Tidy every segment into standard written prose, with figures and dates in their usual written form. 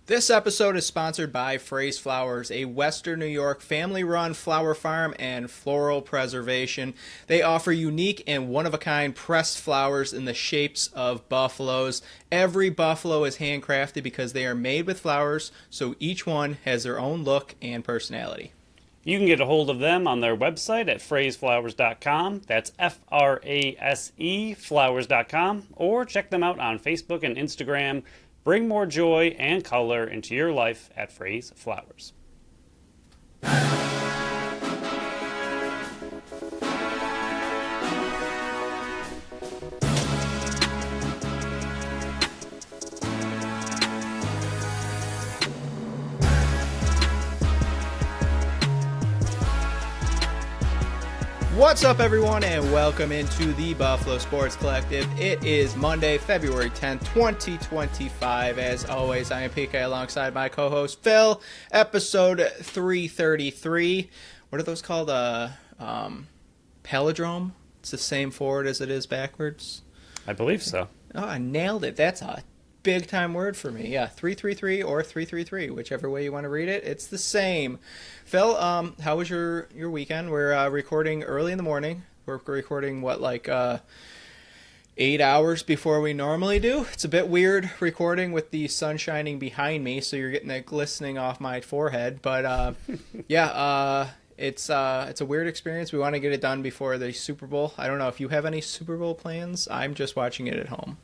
This episode is sponsored by Phrase Flowers, a Western New York family-run flower farm and floral preservation. They offer unique and one-of-a-kind pressed flowers in the shapes of buffaloes. Every buffalo is handcrafted because they are made with flowers, so each one has their own look and personality. You can get a hold of them on their website at phraseflowers.com. That's F-R-A-S-E flowers.com. Or check them out on Facebook and Instagram. Bring more joy and color into your life at Phrase Flowers. What's up, everyone, and welcome into the Buffalo Sports Collective. It is Monday, February 10th, 2025. As always, I am PK alongside my co-host Phil. Episode 333. What are those called? Palindrome? It's the same forward as it is backwards. I believe so. Oh, I nailed it. That's a big-time word for me. Yeah, 333 or 333, whichever way you want to read it. It's the same. Phil, how was your weekend? We're recording early in the morning. We're recording, 8 hours before we normally do. It's a bit weird recording with the sun shining behind me, so you're getting that glistening off my forehead. But, it's a weird experience. We want to get it done before the Super Bowl. I don't know if you have any Super Bowl plans. I'm just watching it at home.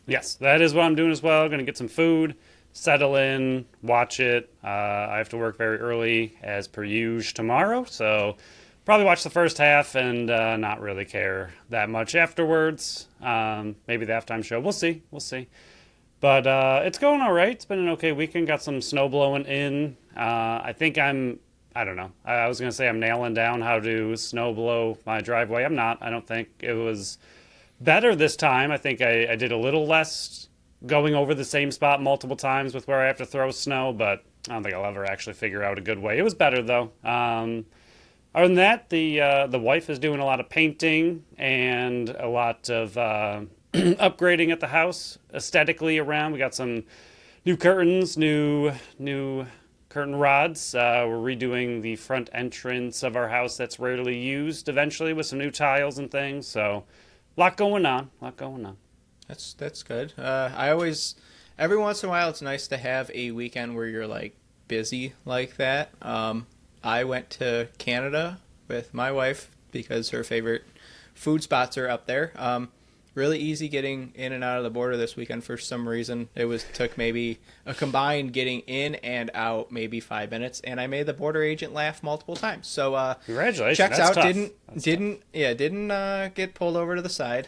Yes, that is what I'm doing as well. Going to get some food, settle in, watch it. I have to work very early as per usual tomorrow, so probably watch the first half and not really care that much afterwards. Maybe the halftime show. We'll see. But it's going all right. It's been an okay weekend. Got some snow blowing in. I don't know. I was going to say I'm nailing down how to snow blow my driveway. I'm not. I don't think it was better this time. I think I did a little less going over the same spot multiple times with where I have to throw snow, but I don't think I'll ever actually figure out a good way. It was better, though. Other than that, the wife is doing a lot of painting and a lot of upgrading at the house aesthetically around. We got some new curtains, new curtain rods. We're redoing the front entrance of our house that's rarely used eventually with some new tiles and things, so a lot going on. That's good. Every once in a while, it's nice to have a weekend where you're like busy like that. I went to Canada with my wife because her favorite food spots are up there. Really easy getting in and out of the border this weekend for some reason. Took maybe a combined getting in and out maybe 5 minutes, and I made the border agent laugh multiple times. So congratulations. Checks That's out. Tough. Didn't get pulled over to the side.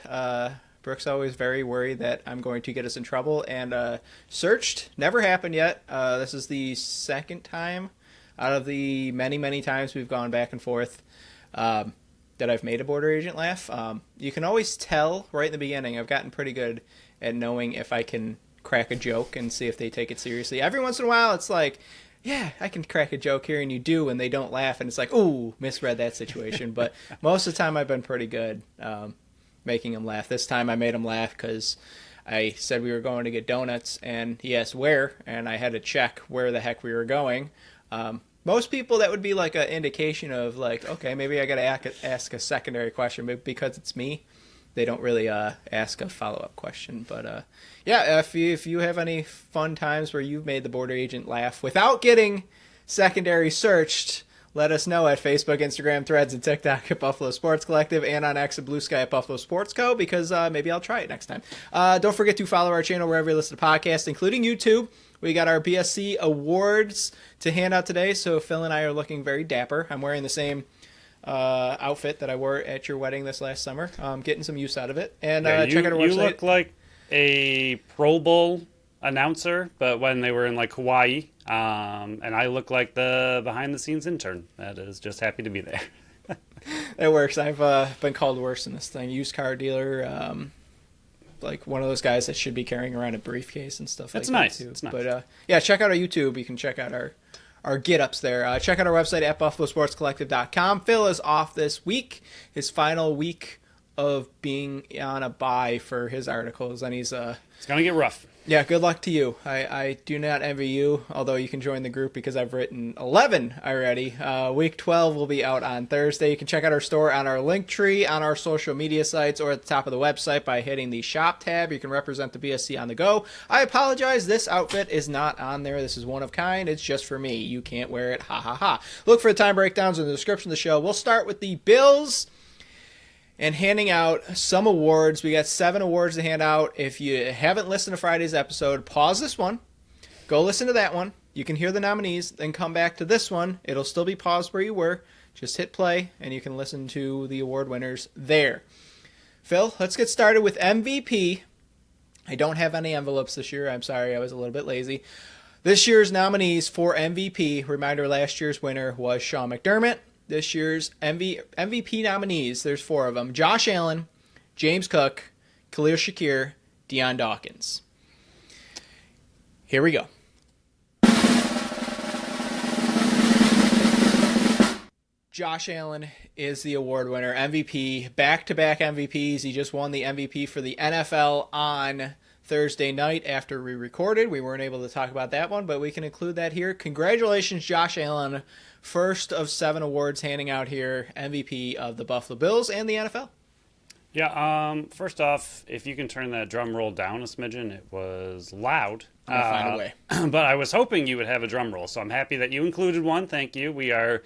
Brooke's always very worried that I'm going to get us in trouble, and searched. Never happened yet. This is the second time out of the many times we've gone back and forth that I've made a border agent laugh. You can always tell right in the beginning. I've gotten pretty good at knowing if I can crack a joke and see if they take it seriously. Every once in a while, it's like, yeah, I can crack a joke here, and you do, and they don't laugh, and it's like, ooh, misread that situation. But most of the time, I've been pretty good making them laugh. This time, I made them laugh because I said we were going to get donuts, and he asked where, and I had to check where the heck we were going. Most people, that would be like an indication of like, okay, maybe I got to ask a secondary question, but because it's me, they don't really ask a follow-up question. But yeah, if you have any fun times where you've made the border agent laugh without getting secondary searched, let us know at Facebook, Instagram, Threads, and TikTok at Buffalo Sports Collective, and on X and Blue Sky at Buffalo Sports Co., because maybe I'll try it next time. Don't forget to follow our channel wherever you listen to podcasts, including YouTube. We got our BSC Awards to hand out today, so Phil and I are looking very dapper. I'm wearing the same outfit that I wore at your wedding this last summer. Getting some use out of it. And check out our website. You look like a Pro Bowl announcer, but when they were in like Hawaii, and I look like the behind-the-scenes intern that is just happy to be there. It works. I've been called worse in this thing. Used car dealer, like one of those guys that should be carrying around a briefcase and stuff like that too. It's nice. But yeah, check out our YouTube. You can check out our get-ups there. Check out our website at buffalosportscollective.com. Phil is off this week, his final week of being on a bye for his articles, and he's it's gonna get rough. Yeah, good luck to you. I do not envy you, although you can join the group because I've written 11 already. Week 12 will be out on Thursday. You can check out our store on our link tree, on our social media sites, or at the top of the website by hitting the shop tab. You can represent the BSC on the go. I apologize, this outfit is not on there. This is one of kind. It's just for me. You can't wear it. Ha ha ha. Look for the time breakdowns in the description of the show. We'll start with the Bills and handing out some awards. We got 7 awards to hand out. If you haven't listened to Friday's episode, pause this one. Go listen to that one. You can hear the nominees, then come back to this one. It'll still be paused where you were. Just hit play, and you can listen to the award winners there. Phil, let's get started with MVP. I don't have any envelopes this year. I'm sorry, I was a little bit lazy. This year's nominees for MVP, reminder, last year's winner was Sean McDermott. This year's MVP nominees, there's 4 of them: Josh Allen, James Cook, Khalil Shakir, Deion Dawkins. Here we go. Josh Allen is the award winner, MVP, back-to-back MVPs. He just won the MVP for the NFL on Thursday night after we recorded. We weren't able to talk about that one, but we can include that here. Congratulations, Josh Allen. First of 7 awards handing out here, MVP of the Buffalo Bills and the NFL. Yeah, first off, if you can turn that drum roll down a smidgen, it was loud. I'm going to find a way. But I was hoping you would have a drum roll, so I'm happy that you included one. Thank you. We are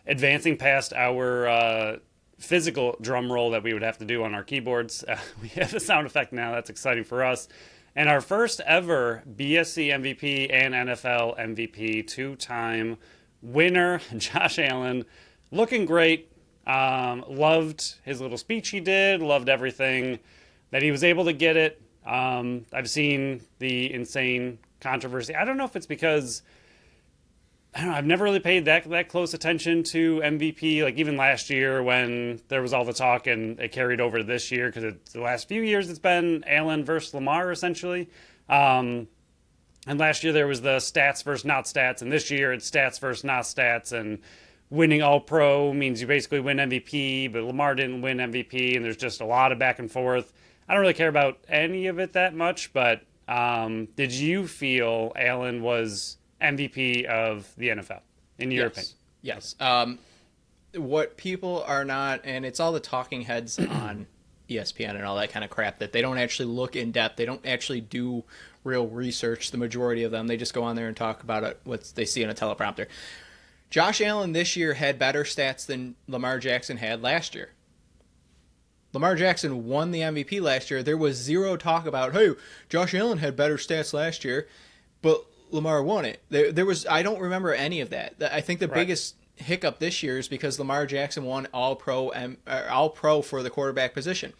advancing past our physical drum roll that we would have to do on our keyboards. We have a sound effect now. That's exciting for us. And our first ever BSC MVP and NFL MVP, 2-time winner, Josh Allen, looking great. Loved his little speech he did. Loved everything that he was able to get it. I've seen the insane controversy. I don't know if it's because I've never really paid that close attention to MVP. Like even last year when there was all the talk and it carried over to this year because the last few years it's been Allen versus Lamar essentially. And last year there was the stats versus not stats, and this year it's stats versus not stats, and winning All-Pro means you basically win MVP, but Lamar didn't win MVP, and there's just a lot of back and forth. I don't really care about any of it that much, but did you feel Allen was MVP of the NFL, in your opinion? Yes. What people are not, and it's all the talking heads on ESPN and all that kind of crap, that they don't actually look in depth. They don't actually do real research, the majority of them. They just go on there and talk about it, what they see on a teleprompter. Josh Allen this year had better stats than Lamar Jackson had last year. Lamar Jackson won the MVP last year. There was zero talk about, hey, Josh Allen had better stats last year, but Lamar won it. There was, I don't remember any of that. I think the biggest hiccup this year is because Lamar Jackson won All-Pro for the quarterback position.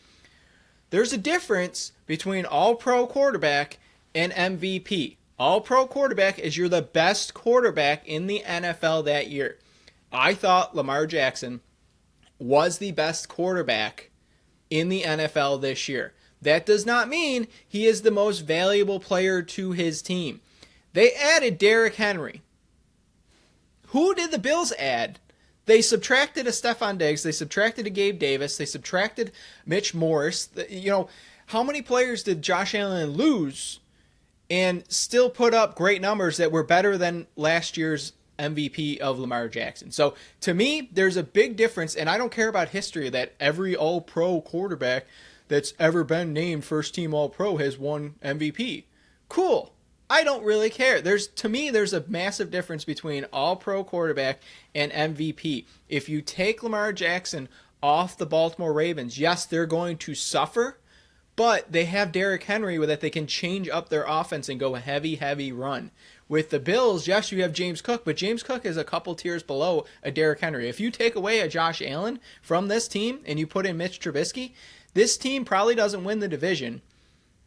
There's a difference between All-Pro quarterback and MVP. All-Pro quarterback is you're the best quarterback in the NFL that year. I thought Lamar Jackson was the best quarterback in the NFL this year. That does not mean he is the most valuable player to his team. They added Derrick Henry. Who did the Bills add? They subtracted a Stephon Diggs. They subtracted a Gabe Davis. They subtracted Mitch Morris. How many players did Josh Allen lose and still put up great numbers that were better than last year's MVP of Lamar Jackson? So to me, there's a big difference, and I don't care about history that every All-Pro quarterback that's ever been named first team All-Pro has won MVP. Cool. I don't really care. To me, there's a massive difference between All-Pro quarterback and MVP. If you take Lamar Jackson off the Baltimore Ravens, yes, they're going to suffer, but they have Derrick Henry with it. They can change up their offense and go a heavy, heavy run. With the Bills, yes, you have James Cook, but James Cook is a couple tiers below a Derrick Henry. If you take away a Josh Allen from this team and you put in Mitch Trubisky, this team probably doesn't win the division,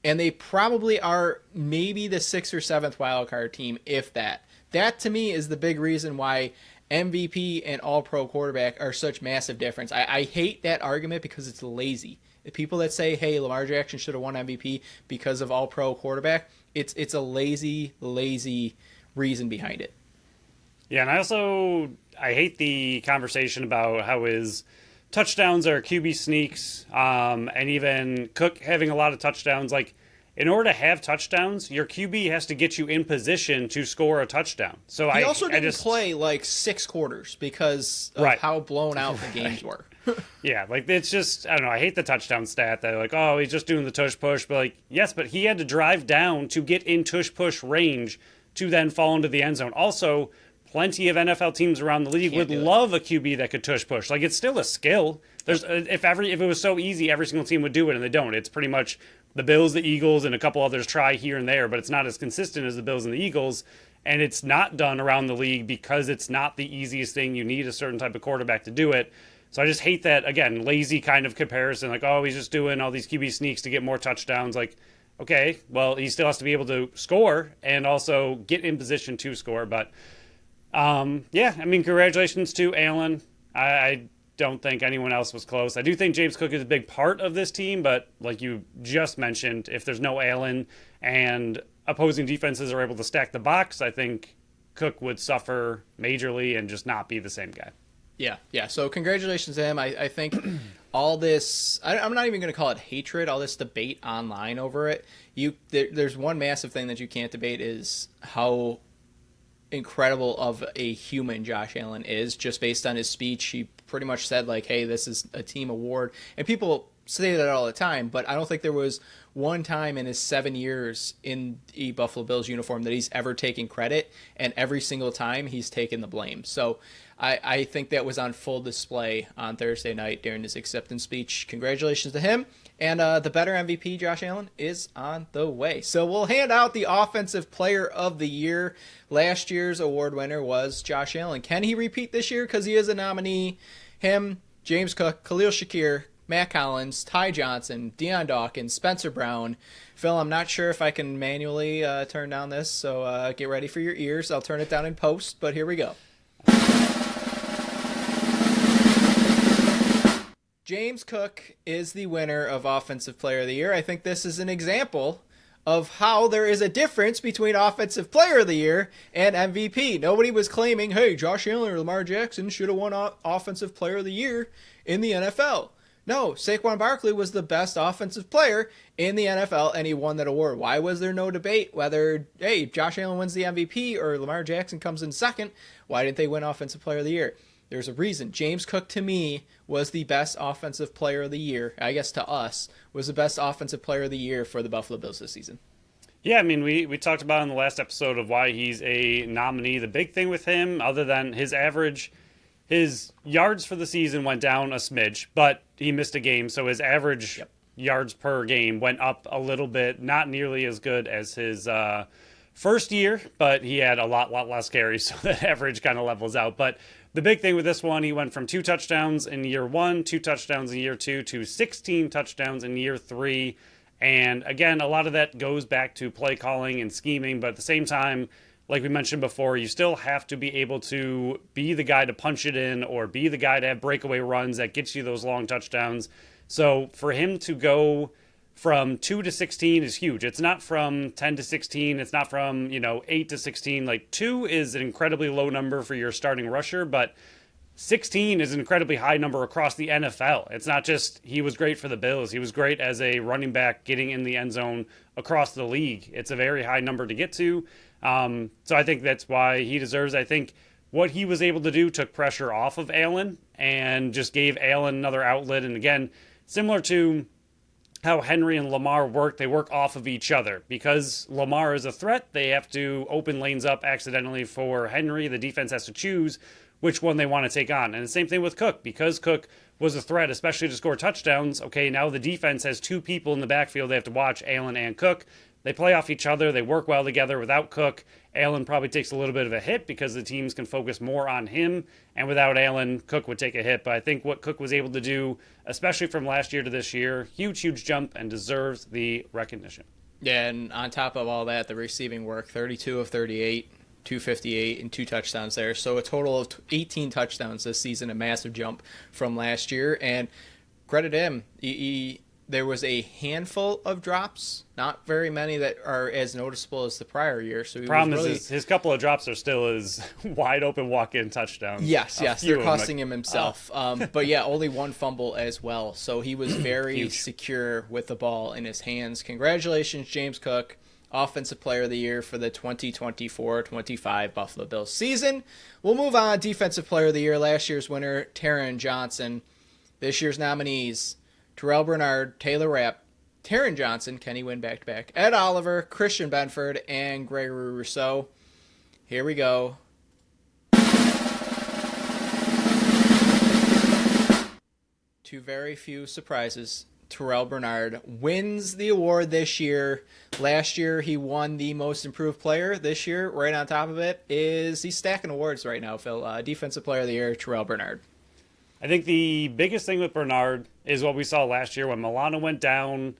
and they probably are maybe the 6th or 7th wildcard team, if that. That, to me, is the big reason why MVP and All-Pro quarterback are such massive difference. I hate that argument because it's lazy. The people that say, hey, Lamar Jackson should have won MVP because of All-Pro quarterback, it's a lazy reason behind it. Yeah, and I hate the conversation about how his touchdowns are QB sneaks, and even Cook having a lot of touchdowns. Like, in order to have touchdowns, your QB has to get you in position to score a touchdown. So He also didn't play like 6 quarters because of Right. how blown out the games were. Yeah, like it's just, I don't know, I hate the touchdown stat that like, oh, he's just doing the tush push, but like, yes, but he had to drive down to get in tush push range to then fall into the end zone. Also, plenty of NFL teams around the league would love a QB that could tush push. Like it's still a skill. There's if it was so easy, every single team would do it, and they don't. It's pretty much the Bills, the Eagles, and a couple others try here and there, but it's not as consistent as the Bills and the Eagles. And it's not done around the league because it's not the easiest thing. You need a certain type of quarterback to do it. So I just hate that, again, lazy kind of comparison. Like, oh, he's just doing all these QB sneaks to get more touchdowns. Like, okay, well, he still has to be able to score and also get in position to score. But, yeah, I mean, congratulations to Allen. I don't think anyone else was close. I do think James Cook is a big part of this team, but like you just mentioned, if there's no Allen and opposing defenses are able to stack the box, I think Cook would suffer majorly and just not be the same guy. Yeah. So congratulations to him. I think all this, I'm not even going to call it hatred, all this debate online over it. There's one massive thing that you can't debate is how incredible of a human Josh Allen is, just based on his speech. He pretty much said like, hey, this is a team award. And people say that all the time, but I don't think there was one time in his 7 years in the Buffalo Bills uniform that he's ever taken credit, and every single time he's taken the blame. So I think that was on full display on Thursday night during his acceptance speech. Congratulations to him. And the better MVP, Josh Allen, is on the way. So we'll hand out the Offensive Player of the Year. Last year's award winner was Josh Allen. Can he repeat this year? Because he is a nominee. Him, James Cook, Khalil Shakir, Matt Collins, Ty Johnson, Deion Dawkins, Spencer Brown. Phil, I'm not sure if I can manually turn down this, so get ready for your ears. I'll turn it down in post, but here we go. James Cook is the winner of Offensive Player of the Year. I think this is an example of how there is a difference between Offensive Player of the Year and MVP. Nobody was claiming, hey, Josh Allen or Lamar Jackson should have won Offensive Player of the Year in the NFL. No, Saquon Barkley was the best offensive player in the NFL, and he won that award. Why was there no debate whether, hey, Josh Allen wins the MVP or Lamar Jackson comes in second? Why didn't they win Offensive Player of the Year? There's a reason. James Cook, to me, was the best Offensive Player of the Year. I guess to us, was the best Offensive Player of the Year for the Buffalo Bills this season. Yeah, I mean, we talked about in the last episode of why he's a nominee. The big thing with him, other than his average, his yards for the season went down a smidge, but he missed a game, so his average yards per game went up a little bit. Not nearly as good as his first year, but he had a lot less carries, so that average kind of levels out. But the big thing with this one, he went from 2 touchdowns in year 1, 2 touchdowns in year 2, to 16 touchdowns in year 3. And again, a lot of that goes back to play calling and scheming, but at the same time, like we mentioned before, you still have to be able to be the guy to punch it in or be the guy to have breakaway runs that gets you those long touchdowns. So for him to go from 2 to 16 is huge. It's not from 10 to 16. It's not from, 8 to 16. Like 2 is an incredibly low number for your starting rusher, but 16 is an incredibly high number across the NFL. It's not just he was great for the Bills. He was great as a running back getting in the end zone across the league. It's a very high number to get to. So I think that's why he deserves. I think what he was able to do took pressure off of Allen and just gave Allen another outlet. And again, similar to how Henry and Lamar work, they work off of each other. Because Lamar is a threat, they have to open lanes up accidentally for Henry. The defense has to choose which one they want to take on. And the same thing with Cook. Because Cook was a threat, especially to score touchdowns, okay, now the defense has 2 people in the backfield they have to watch, Allen and Cook. They play off each other. They work well together. Without Cook, Allen probably takes a little bit of a hit because the teams can focus more on him. And without Allen, Cook would take a hit. But I think what Cook was able to do, especially from last year to this year, huge jump and deserves the recognition. Yeah, and on top of all that, the receiving work, 32 of 38, 258, and 2 touchdowns there. So a total of 18 touchdowns this season, a massive jump from last year. And credit him. He there was a handful of drops, not very many that are as noticeable as the prior year. So he Problem was really... is his couple of drops are still his wide open walk-in touchdowns. Yes, they're costing him Oh. himself. But yeah, only one fumble as well. So he was very Huge. secure with the ball in his hands. Congratulations, James Cook, Offensive Player of the Year for the 2024-25 Buffalo Bills season. We'll move on. Defensive Player of the Year, last year's winner, Taron Johnson. This year's nominees, Terrell Bernard, Taylor Rapp, Taron Johnson, Kenny Wynn back-to-back, Ed Oliver, Christian Benford, and Gregory Rousseau. Here we go. To very few surprises, Terrell Bernard wins the award this year. Last year, he won the Most Improved Player. This year, right on top of it, he's stacking awards right now, Phil. Defensive Player of the Year, Terrell Bernard. I think the biggest thing with Bernard is what we saw last year when Milano went down.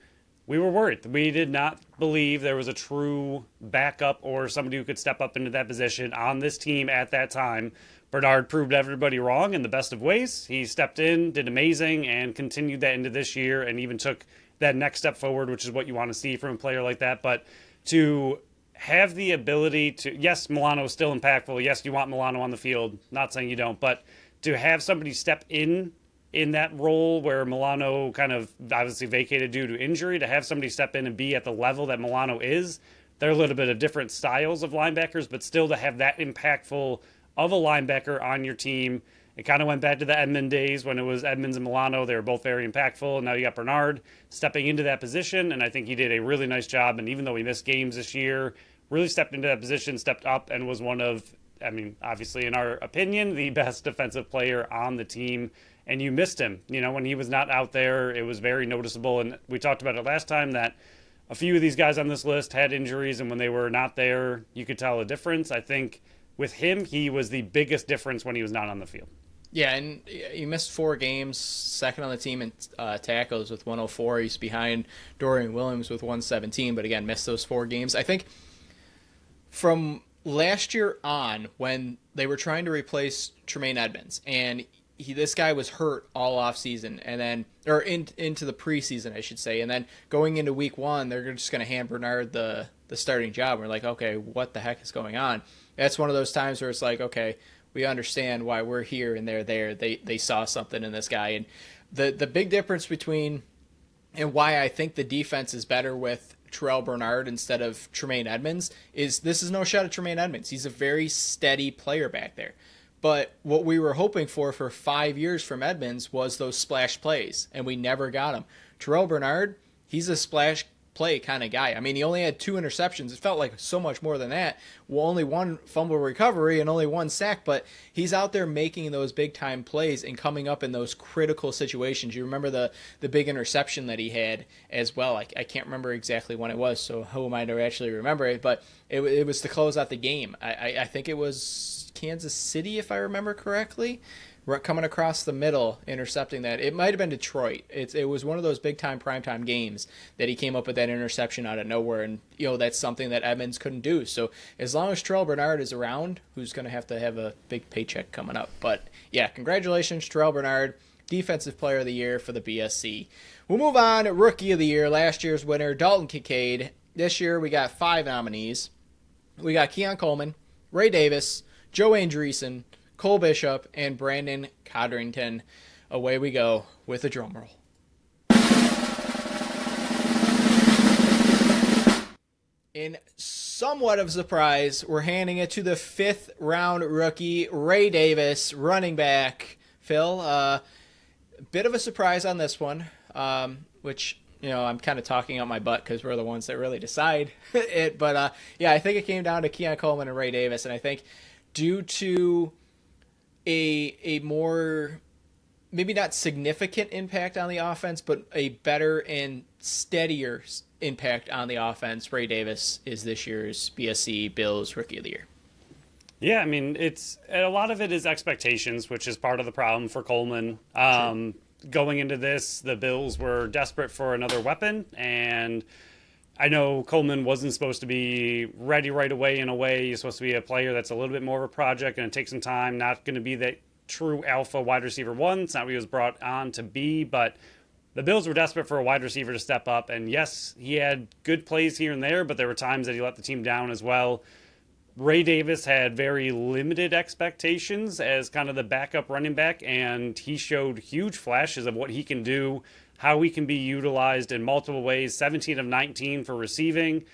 We were worried. We did not believe there was a true backup or somebody who could step up into that position on this team at that time. Bernard proved everybody wrong in the best of ways. He stepped in, did amazing, and continued that into this year and even took that next step forward, which is what you want to see from a player like that. But to have the ability to, yes, Milano is still impactful. Yes, you want Milano on the field. Not saying you don't, but to have somebody step in that role where Milano kind of obviously vacated due to injury, to have somebody step in and be at the level that Milano is, they're a little bit of different styles of linebackers, but still to have that impactful of a linebacker on your team. It kind of went back to the Edmund days when it was Edmonds and Milano. They were both very impactful. And now you got Bernard stepping into that position, and I think he did a really nice job. And even though he missed games this year, really stepped into that position, stepped up, and was one of, I mean, obviously, in our opinion, the best defensive player on the team. And you missed him. You know, when he was not out there, it was very noticeable. And we talked about it last time that a few of these guys on this list had injuries, and when they were not there, you could tell a difference. I think with him, he was the biggest difference when he was not on the field. Yeah, and he missed 4 games, second on the team in tackles with 104. He's behind Dorian Williams with 117, but again, missed those 4 games. I think from last year on, when they were trying to replace Tremaine Edmonds, and this guy was hurt all off season, and then into the preseason, I should say, and then going into week 1, they're just going to hand Bernard the starting job. We're like, okay, what the heck is going on? That's one of those times where it's like, okay, we understand why we're here and they're there. They saw something in this guy, and the big difference between and why I think the defense is better with Terrell Bernard instead of Tremaine Edmonds is this is no shot at Tremaine Edmonds. He's a very steady player back there. But what we were hoping for 5 years from Edmonds was those splash plays, and we never got them. Terrell Bernard, he's a splash play kind of guy. I mean, he only had 2 interceptions. It felt like so much more than that. Well, only 1 fumble recovery and only 1 sack, but he's out there making those big-time plays and coming up in those critical situations. You remember the big interception that he had as well. I can't remember exactly when it was, so who am I to actually remember it? But it was to close out the game. I think it was Kansas City, if I remember correctly, coming across the middle, intercepting that. It might have been Detroit. It was one of those big-time primetime games that he came up with that interception out of nowhere, and that's something that Edmonds couldn't do. So as long as Terrell Bernard is around, who's going to have a big paycheck coming up. But yeah, congratulations, Terrell Bernard, Defensive Player of the Year for the BSC. We'll move on. Rookie of the Year, last year's winner, Dalton Kincaid. This year we got 5 nominees. We got Keon Coleman, Ray Davis, Joe Andreessen, Cole Bishop, and Brandon Codrington. Away we go with a drum roll. In somewhat of a surprise, we're handing it to the 5th round rookie, Ray Davis, running back. Phil, bit of a surprise on this one, which, I'm kind of talking out my butt because we're the ones that really decide it. But, yeah, I think it came down to Keon Coleman and Ray Davis, and I think due to a more, maybe not significant impact on the offense, but a better and steadier impact on the offense, Ray Davis is this year's BSC Bills Rookie of the Year. Yeah, I mean, a lot of it is expectations, which is part of the problem for Coleman. Going into this, the Bills were desperate for another weapon, and I know Coleman wasn't supposed to be ready right away in a way. He's supposed to be a player that's a little bit more of a project, going to take some time, not going to be that true alpha wide receiver 1. It's not what he was brought on to be, but the Bills were desperate for a wide receiver to step up. And yes, he had good plays here and there, but there were times that he let the team down as well. Ray Davis had very limited expectations as kind of the backup running back, and he showed huge flashes of what he can do, how he can be utilized in multiple ways. 17 of 19 for receiving.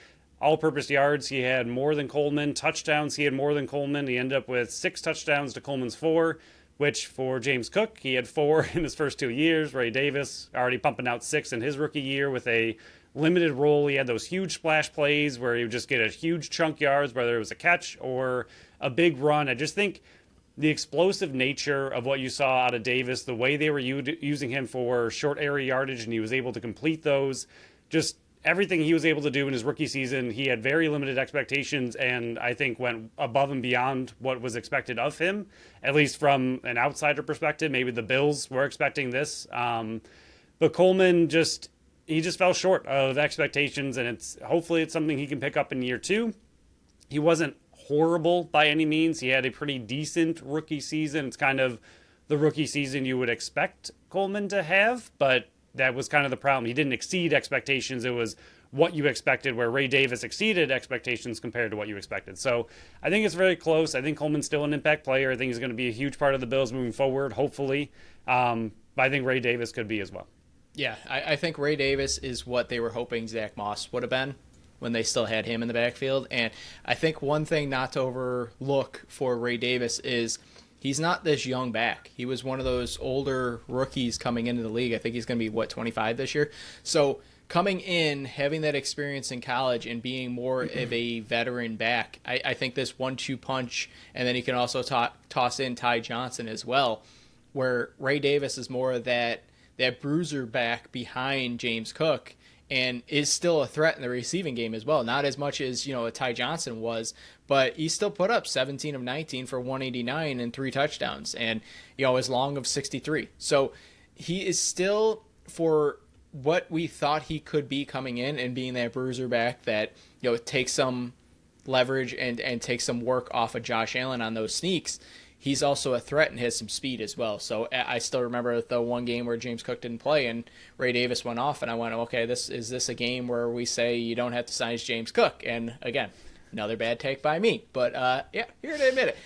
All-purpose yards, he had more than Coleman. Touchdowns, he had more than Coleman. He ended up with 6 touchdowns to Coleman's 4, which for James Cook, he had 4 in his first 2 years. Ray Davis already pumping out 6 in his rookie year with a limited role. He had those huge splash plays where he would just get a huge chunk yards, whether it was a catch or a big run. I just think the explosive nature of what you saw out of Davis, the way they were using him for short area yardage, and he was able to complete those, just everything he was able to do in his rookie season, he had very limited expectations, and I think went above and beyond what was expected of him, at least from an outsider perspective. Maybe the Bills were expecting this. But Coleman he just fell short of expectations, and hopefully it's something he can pick up in year 2. He wasn't horrible by any means. He had a pretty decent rookie season. It's kind of the rookie season you would expect Coleman to have, but that was kind of the problem. He didn't exceed expectations. It was what you expected, where Ray Davis exceeded expectations compared to what you expected. So I think it's very close. I think Coleman's still an impact player. I think he's going to be a huge part of the Bills moving forward, hopefully. But I think Ray Davis could be as well. Yeah, I think Ray Davis is what they were hoping Zach Moss would have been when they still had him in the backfield. And I think one thing not to overlook for Ray Davis is he's not this young back. He was one of those older rookies coming into the league. I think he's going to be, 25 this year? So coming in, having that experience in college and being more of a veteran back, I think this 1-2 punch, and then he can also toss in Ty Johnson as well, where Ray Davis is more of that bruiser back behind James Cook and is still a threat in the receiving game as well. Not as much as, a Ty Johnson was, but he still put up 17 of 19 for 189 and 3 touchdowns and, as long of 63. So he is still, for what we thought he could be coming in and being that bruiser back that, takes some leverage and takes some work off of Josh Allen on those sneaks, he's also a threat and has some speed as well. So I still remember the one game where James Cook didn't play and Ray Davis went off, and I went, okay, is this a game where we say you don't have to sign James Cook? And again, another bad take by me, but yeah, here to admit it.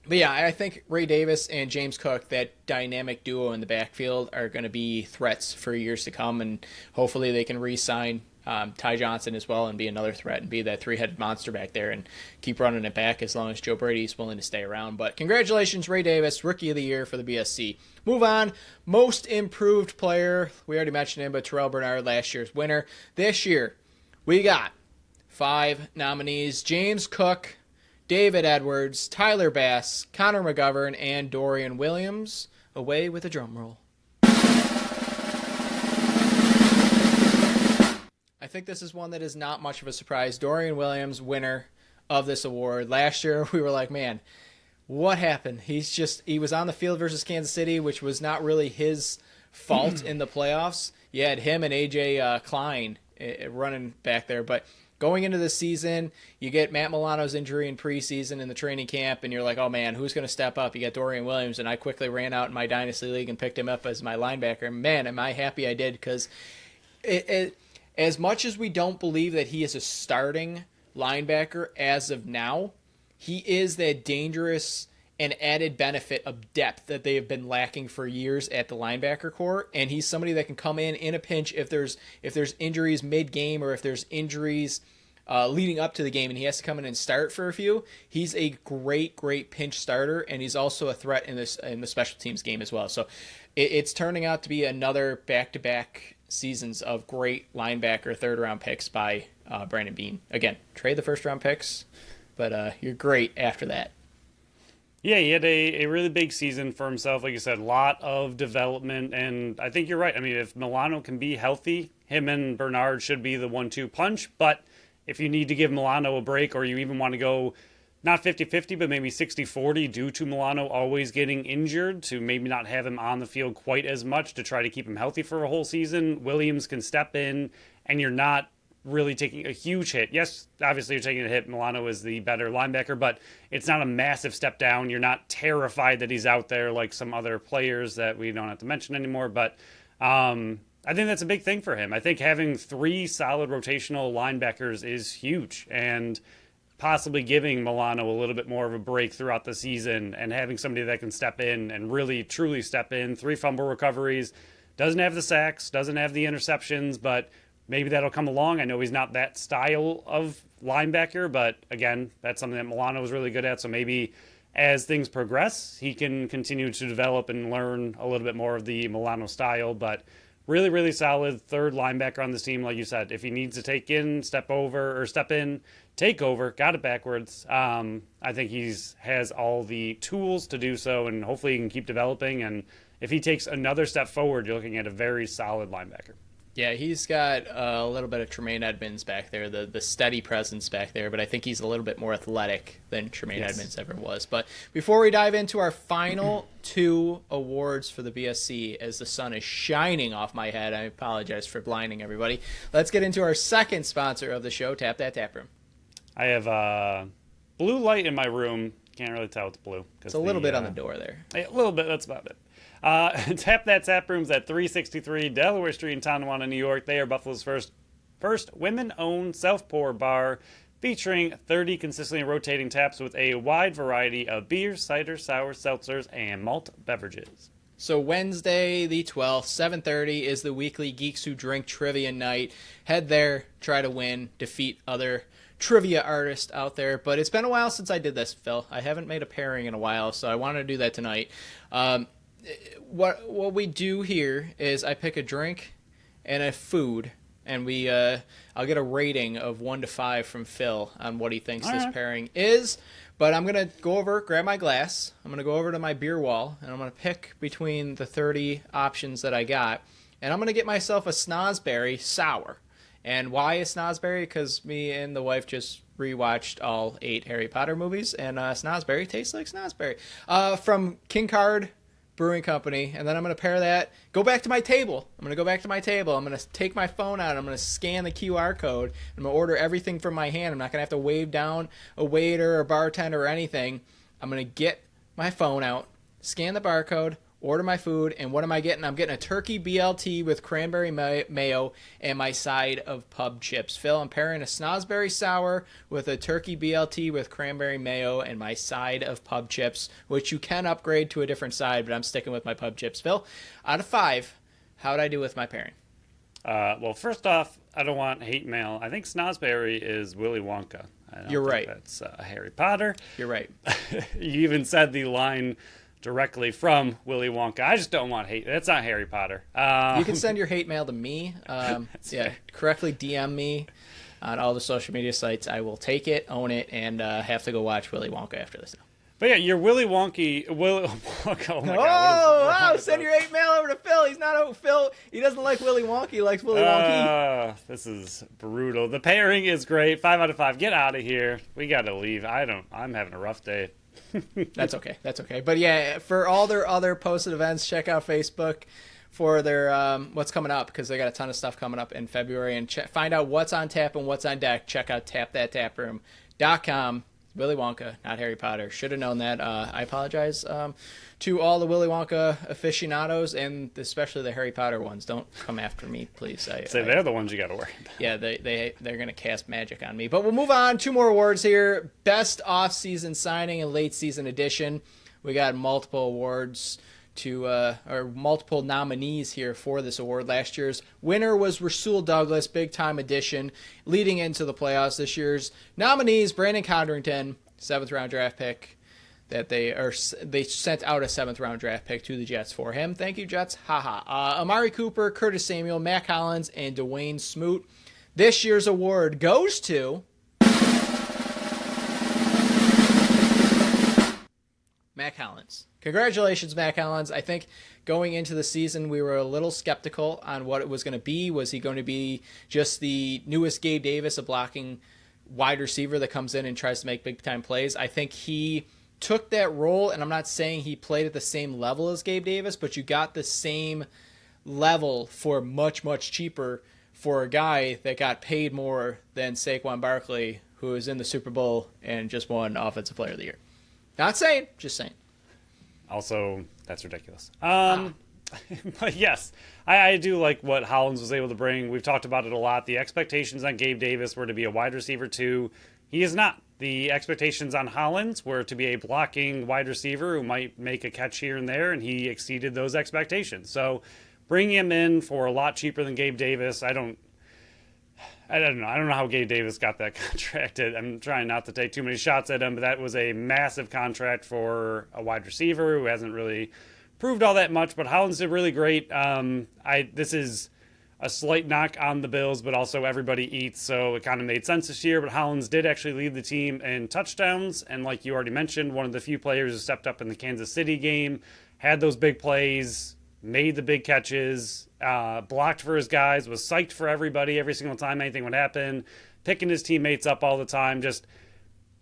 But yeah, I think Ray Davis and James Cook, that dynamic duo in the backfield, are going to be threats for years to come, and hopefully they can re-sign Ty Johnson as well and be another threat and be that 3-headed monster back there and keep running it back as long as Joe Brady's willing to stay around. But congratulations, Ray Davis, Rookie of the Year for the BSC. Move on. Most Improved Player. We already mentioned him, but Terrell Bernard, last year's winner. This year, we got 5 nominees: James Cook, David Edwards, Tyler Bass, Connor McGovern, and Dorian Williams. Away with a drum roll. I think this is one that is not much of a surprise. Dorian Williams, winner of this award. Last year, we were like, man, what happened? He was on the field versus Kansas City, which was not really his fault in the playoffs. You had him and A.J. Klein running back there. But going into the season, you get Matt Milano's injury in preseason in the training camp, and you're like, oh, man, who's going to step up? You got Dorian Williams, and I quickly ran out in my Dynasty League and picked him up as my linebacker. Man, am I happy I did, because as much as we don't believe that he is a starting linebacker as of now, he is that dangerous and added benefit of depth that they have been lacking for years at the linebacker core. And he's somebody that can come in a pinch if there's injuries mid-game, or if there's injuries leading up to the game and he has to come in and start for a few. He's a great pinch starter, and he's also a threat in the special teams game as well. So it's turning out to be another back-to-back seasons of great linebacker third-round picks by Brandon Beane. Again, trade the first-round picks, but you're great after that. Yeah, he had a really big season for himself. Like you said, a lot of development, and I think you're right. I mean, if Milano can be healthy, him and Bernard should be the 1-2 punch, but if you need to give Milano a break, or you even want to go not 50-50, but maybe 60-40 due to Milano always getting injured, to maybe not have him on the field quite as much to try to keep him healthy for a whole season, Williams can step in, and you're not really taking a huge hit. Yes, obviously you're taking a hit. Milano is the better linebacker, but it's not a massive step down. You're not terrified that he's out there like some other players that we don't have to mention anymore. But I think that's a big thing for him. I think having 3 solid rotational linebackers is huge, and possibly giving Milano a little bit more of a break throughout the season and having somebody that can step in and really truly step in. 3 fumble recoveries, doesn't have the sacks, doesn't have the interceptions, but maybe that'll come along. I know he's not that style of linebacker, but again, that's something that Milano was really good at. So maybe as things progress, he can continue to develop and learn a little bit more of the Milano style. But really, really solid third linebacker on this team. Like you said, if he needs to take in, step in, take over, got it backwards. I think has all the tools to do so, and hopefully he can keep developing. And if he takes another step forward, you're looking at a very solid linebacker. Yeah, he's got a little bit of Tremaine Edmonds back there, the steady presence back there, but I think he's a little bit more athletic than Tremaine Edmonds ever was. But before we dive into our final 2 awards for the BSC, as the sun is shining off my head, I apologize for blinding everybody. Let's get into our second sponsor of the show, Tap That Tap Room. I have blue light in my room. Can't really tell it's blue. It's a little bit on the door there. A little bit, that's about it. Tap That Tap Room's at 363 Delaware Street in Tonawanda, New York. They are Buffalo's first women-owned self-pour bar, featuring 30 consistently rotating taps with a wide variety of beer, cider, sour, seltzers, and malt beverages. So Wednesday the 12th, 7:30 is the weekly Geeks Who Drink Trivia Night. Head there, try to win, defeat other trivia artists out there. But it's been a while since I did this, Phil. I haven't made a pairing in a while, so I wanted to do that tonight. What we do here is I pick a drink and a food, and I'll get a rating of 1 to 5 from Phil on what he thinks this pairing is. But I'm gonna grab my glass. I'm gonna go over to my beer wall, and I'm gonna pick between the 30 options that I got, and I'm gonna get myself a Snosberry sour. And why a Snosberry? Because me and the wife just rewatched all 8 Harry Potter movies, and Snosberry tastes like Snosberry. From King Card Brewing Company, and then I'm going to pair that, go back to my table. I'm going to take my phone out, I'm going to scan the QR code, I'm going to order everything from my hand. I'm not going to have to wave down a waiter or bartender or anything. I'm going to get my phone out, scan the barcode, order my food, and what am I getting? I'm getting a turkey BLT with cranberry mayo and my side of pub chips. Phil, I'm pairing a Snosberry sour with a turkey BLT with cranberry mayo and my side of pub chips, which you can upgrade to a different side, but I'm sticking with my pub chips. Phil, out of 5, how'd I do with my pairing? Well, first off, I don't want hate mail. I think Snosberry is Willy Wonka. You're right. That's Harry Potter. You're right. You even said the line directly from Willy Wonka. I just don't want hate. That's not Harry Potter. You can send your hate mail to me. Correctly DM me on all the social media sites. I will take it, own it, and have to go watch Willy Wonka after this. But yeah, you're Willy Wonka. Oh my God! Send your hate mail over to Phil. He's not Phil. He doesn't like Willy Wonka. He likes Willy Wonky. This is brutal. The pairing is great. 5 out of 5. Get out of here. We got to leave. I'm having a rough day. That's okay. But yeah, for all their other posted events, check out Facebook for their what's coming up, because they got a ton of stuff coming up in February. And find out what's on tap and what's on deck. Check out tapthattaproom.com. Willy Wonka, not Harry Potter. Should have known that. I apologize to all the Willy Wonka aficionados, and especially the Harry Potter ones. Don't come after me, please. They're the ones you got to worry about. Yeah, they're going to cast magic on me. But we'll move on. 2 more awards here. Best off-season signing and late-season addition. We got multiple awards or multiple nominees here for this award. Last year's winner was Rasul Douglas, big-time addition, leading into the playoffs. This year's nominees, Brandon Condrington, 7th-round draft pick, that they sent out a 7th-round draft pick to the Jets for him. Thank you, Jets. Amari Cooper, Curtis Samuel, Matt Collins, and Dwayne Smoot. This year's award goes to Matt Collins. Congratulations, Matt Collins. I think going into the season, we were a little skeptical on what it was going to be. Was he going to be just the newest Gabe Davis, a blocking wide receiver that comes in and tries to make big-time plays? I think he took that role, and I'm not saying he played at the same level as Gabe Davis, but you got the same level for much, much cheaper for a guy that got paid more than Saquon Barkley, who was in the Super Bowl and just won Offensive Player of the Year. Not saying, just saying. Also, that's ridiculous. I But yes, I do like what Hollins was able to bring. We've talked about it a lot. The expectations on Gabe Davis were to be a wide receiver too. He is not. The expectations on Hollins were to be a blocking wide receiver who might make a catch here and there, and he exceeded those expectations. So bringing him in for a lot cheaper than Gabe Davis, I don't know. I don't know how Gabe Davis got that contract. I'm trying not to take too many shots at him, but that was a massive contract for a wide receiver who hasn't really proved all that much. But Hollins did really great. This is a slight knock on the Bills, but also everybody eats, so it kind of made sense this year. But Hollins did actually lead the team in touchdowns, and like you already mentioned, one of the few players who stepped up in the Kansas City game, had those big plays, made the big catches, blocked for his guys, was psyched for everybody every single time anything would happen, picking his teammates up all the time. Just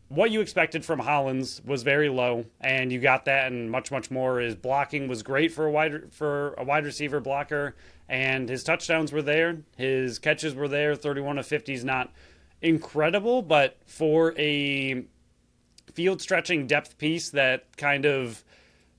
what you expected from Hollins was very low, and you got that and much, much more. His blocking was great for a wide receiver blocker, and his touchdowns were there. His catches were there. 31 of 50 is not incredible, but for a field-stretching depth piece that kind of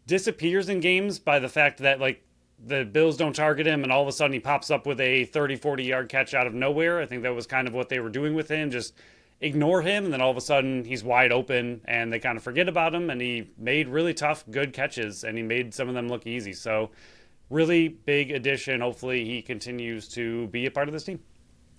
disappears in games by the fact that, like, the Bills don't target him and all of a sudden he pops up with a 30, 40-yard catch out of nowhere. I think that was kind of what they were doing with him, just ignore him, and then all of a sudden he's wide open and they kind of forget about him, and he made really tough, good catches, and he made some of them look easy. So really big addition. Hopefully he continues to be a part of this team.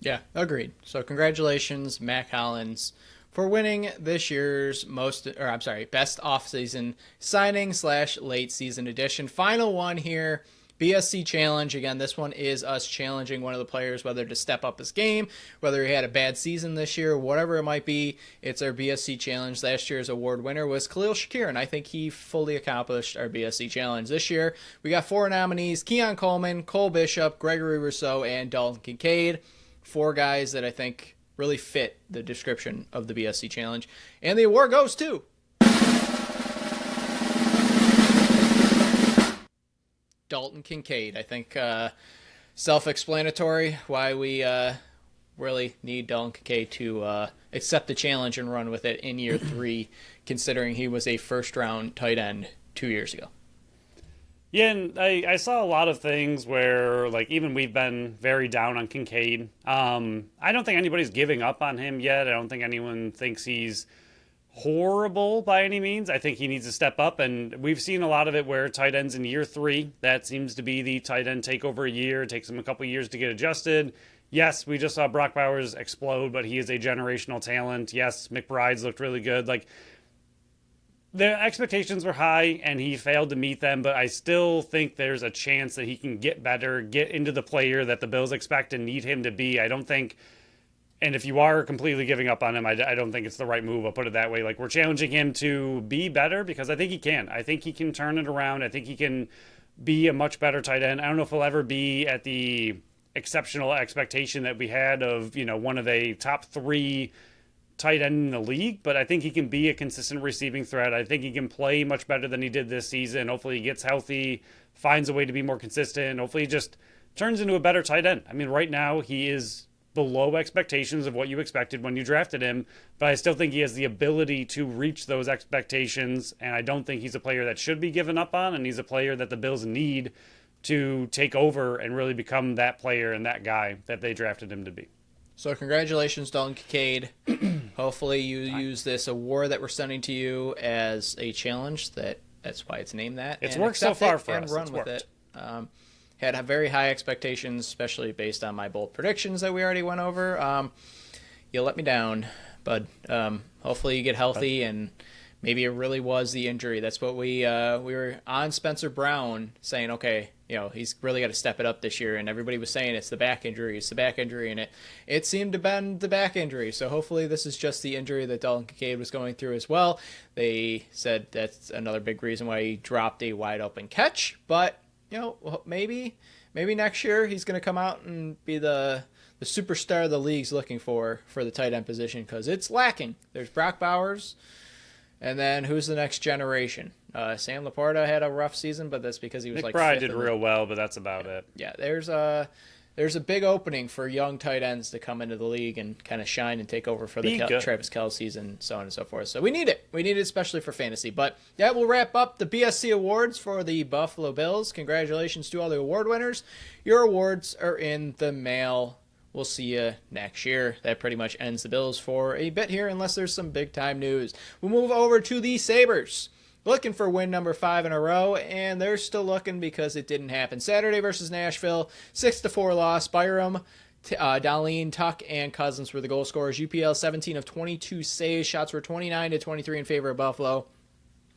Yeah, agreed. So congratulations, Mac Hollins, for winning this year's best offseason signing / late season edition. Final one here. BSC Challenge. Again, this one is us challenging one of the players, whether to step up his game, whether he had a bad season this year, whatever it might be. It's our BSC Challenge. Last year's award winner was Khalil Shakir, and I think he fully accomplished our BSC Challenge this year. We got 4 nominees: Keon Coleman, Cole Bishop, Gregory Rousseau, and Dalton Kincaid. 4 guys that I think really fit the description of the BSC Challenge. And the award goes to Dalton Kincaid. I think self-explanatory why we really need Dalton Kincaid to accept the challenge and run with it in year 3, considering he was a first-round tight end 2 years ago. Yeah, and I saw a lot of things where, like, even we've been very down on Kincaid. I don't think anybody's giving up on him yet. I don't think anyone thinks he's horrible by any means. I think he needs to step up, and we've seen a lot of it where tight ends in year 3, that seems to be the tight end takeover year. It takes him a couple years to get adjusted. Yes, we just saw Brock Bowers explode, but he is a generational talent. Yes, McBride's looked really good. Like, the expectations were high, and he failed to meet them, but I still think there's a chance that he can get better, get into the player that the Bills expect and need him to be. I don't think, and if you are completely giving up on him, I don't think it's the right move. I'll put it that way. Like, we're challenging him to be better because I think he can. I think he can turn it around. I think he can be a much better tight end. I don't know if he'll ever be at the exceptional expectation that we had of, one of a top 3 tight end in the league, but I think he can be a consistent receiving threat. I think he can play much better than he did this season. Hopefully he gets healthy, finds a way to be more consistent. Hopefully he just turns into a better tight end. I mean, right now he is below expectations of what you expected when you drafted him, but I still think he has the ability to reach those expectations, and I don't think he's a player that should be given up on, and he's a player that the Bills need to take over and really become that player and that guy that they drafted him to be. So congratulations, Dalton Kincaid. Hopefully you use this award that we're sending to you as a challenge. That's why it's named that. It's worked so far for us. And run with it. Had very high expectations, especially based on my bold predictions that we already went over. You let me down, bud. Hopefully you get healthy, and maybe it really was the injury. That's what we were on Spencer Brown saying, okay, he's really got to step it up this year, and everybody was saying it's the back injury, and it seemed to been the back injury. So hopefully this is just the injury that Dalton Kincaid was going through as well. They said that's another big reason why he dropped a wide open catch, but maybe next year he's going to come out and be the superstar the league's looking for the tight end position, because it's lacking. There's Brock Bowers, and then who's the next generation? Sam Laporta had a rough season, but that's because he was McBride did real well, but that's about it. Yeah, there's there's a big opening for young tight ends to come into the league and kind of shine and take over for the Travis Kelce's and so on and so forth. So we need it. We need it especially for fantasy. But that will wrap up the BSC Awards for the Buffalo Bills. Congratulations to all the award winners. Your awards are in the mail. We'll see you next year. That pretty much ends the Bills for a bit here, unless there's some big-time news. We'll move over to the Sabres. Looking for win number 5 in a row, and they're still looking because it didn't happen. Saturday versus Nashville, 6-4 loss. Byram, Dahlin, Tuck, and Cousins were the goal scorers. UPL 17 of 22 saves. Shots were 29-23 in favor of Buffalo.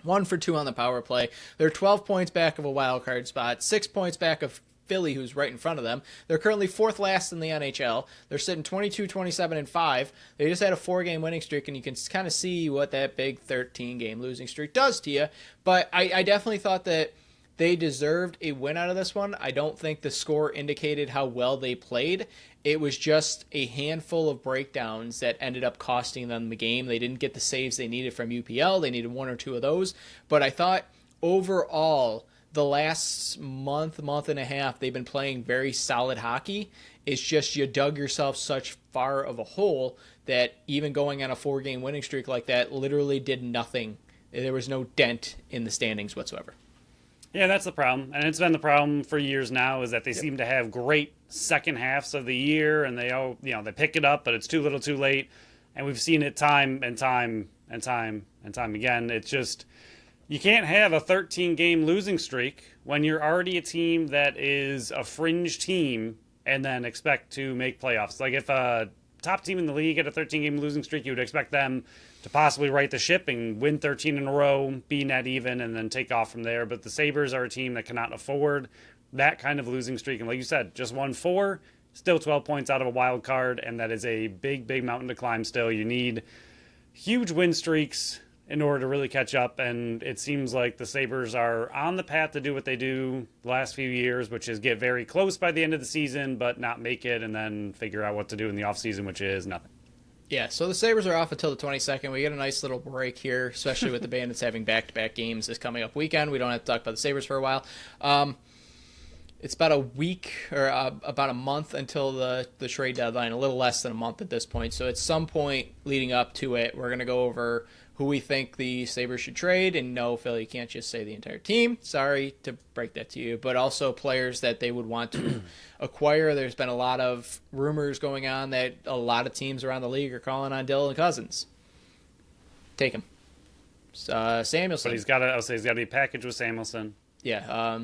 1 for 2 on the power play. They're 12 points back of a wild card spot, 6 points back of Philly, who's right in front of them. They're currently 4th last in the NHL. They're sitting 22, 27, and 5. They just had a 4-game winning streak, and you can kind of see what that big 13-game losing streak does to you. But I definitely thought that they deserved a win out of this one. I don't think the score indicated how well they played. It was just a handful of breakdowns that ended up costing them the game. They didn't get the saves they needed from UPL. They needed 1 or 2 of those. But I thought overall, the last month and a half, they've been playing very solid hockey. It's just you dug yourself such far of a hole that even going on a 4-game winning streak like that literally did nothing. There was no dent in the standings whatsoever. Yeah, that's the problem. And it's been the problem for years now, is that they seem to have great second halves of the year, and they pick it up, but it's too little too late. And we've seen it time and time again. It's just, you can't have a 13-game losing streak when you're already a team that is a fringe team and then expect to make playoffs. Like, if a top team in the league had a 13-game losing streak, you would expect them to possibly right the ship and win 13 in a row, be net even, and then take off from there. But the Sabres are a team that cannot afford that kind of losing streak. And like you said, just won 4, still 12 points out of a wild card, and that is a big mountain to climb still. You need huge win streaks in order to really catch up, and it seems like the Sabres are on the path to do what they do the last few years, which is get very close by the end of the season, but not make it, and then figure out what to do in the offseason, which is nothing. Yeah, so the Sabres are off until the 22nd. We get a nice little break here, especially with the Bandits having back-to-back games this coming up weekend. We don't have to talk about the Sabres for a while. It's about a week or about a month until the trade deadline, a little less than a month at this point. So at some point leading up to it, we're going to go over who we think the Sabres should trade. And no, Phil, you can't just say the entire team. Sorry to break that to you. But also players that they would want to acquire. There's been a lot of rumors going on that a lot of teams around the league are calling on Dylan Cousins. Take him. Samuelson. But he's got to be packaged with Samuelson. Yeah,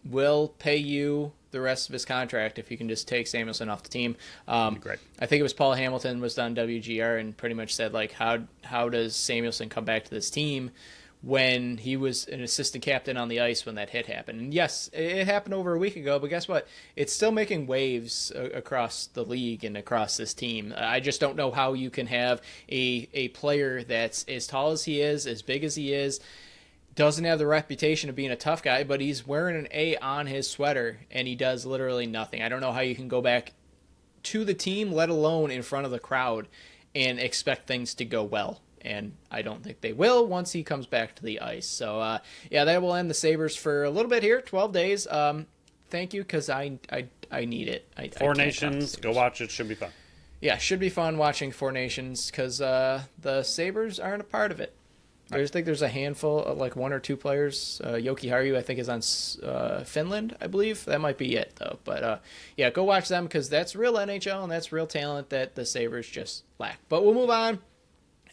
will pay you the rest of his contract if you can just take Samuelson off the team. Great. I think it was Paul Hamilton was on WGR and pretty much said, like, how does Samuelson come back to this team when he was an assistant captain on the ice when that hit happened? And yes, it happened over a week ago, but guess what? It's still making waves across the league and across this team. I just don't know how you can have a player that's as tall as he is, as big as he is, doesn't have the reputation of being a tough guy, but he's wearing an A on his sweater, and he does literally nothing. I don't know how you can go back to the team, let alone in front of the crowd, and expect things to go well. And I don't think they will once he comes back to the ice. So, yeah, that will end the Sabres for a little bit here, 12 days. Thank you, because I need it. Four Nations, go watch it. Should be fun. Yeah, should be fun watching Four Nations, because the Sabres aren't a part of it. I just think there's a handful, of like 1 or 2 players. Joki Harju, I think, is on Finland, I believe. That might be it, though. But, yeah, go watch them because that's real NHL and that's real talent that the Sabres just lack. But we'll move on.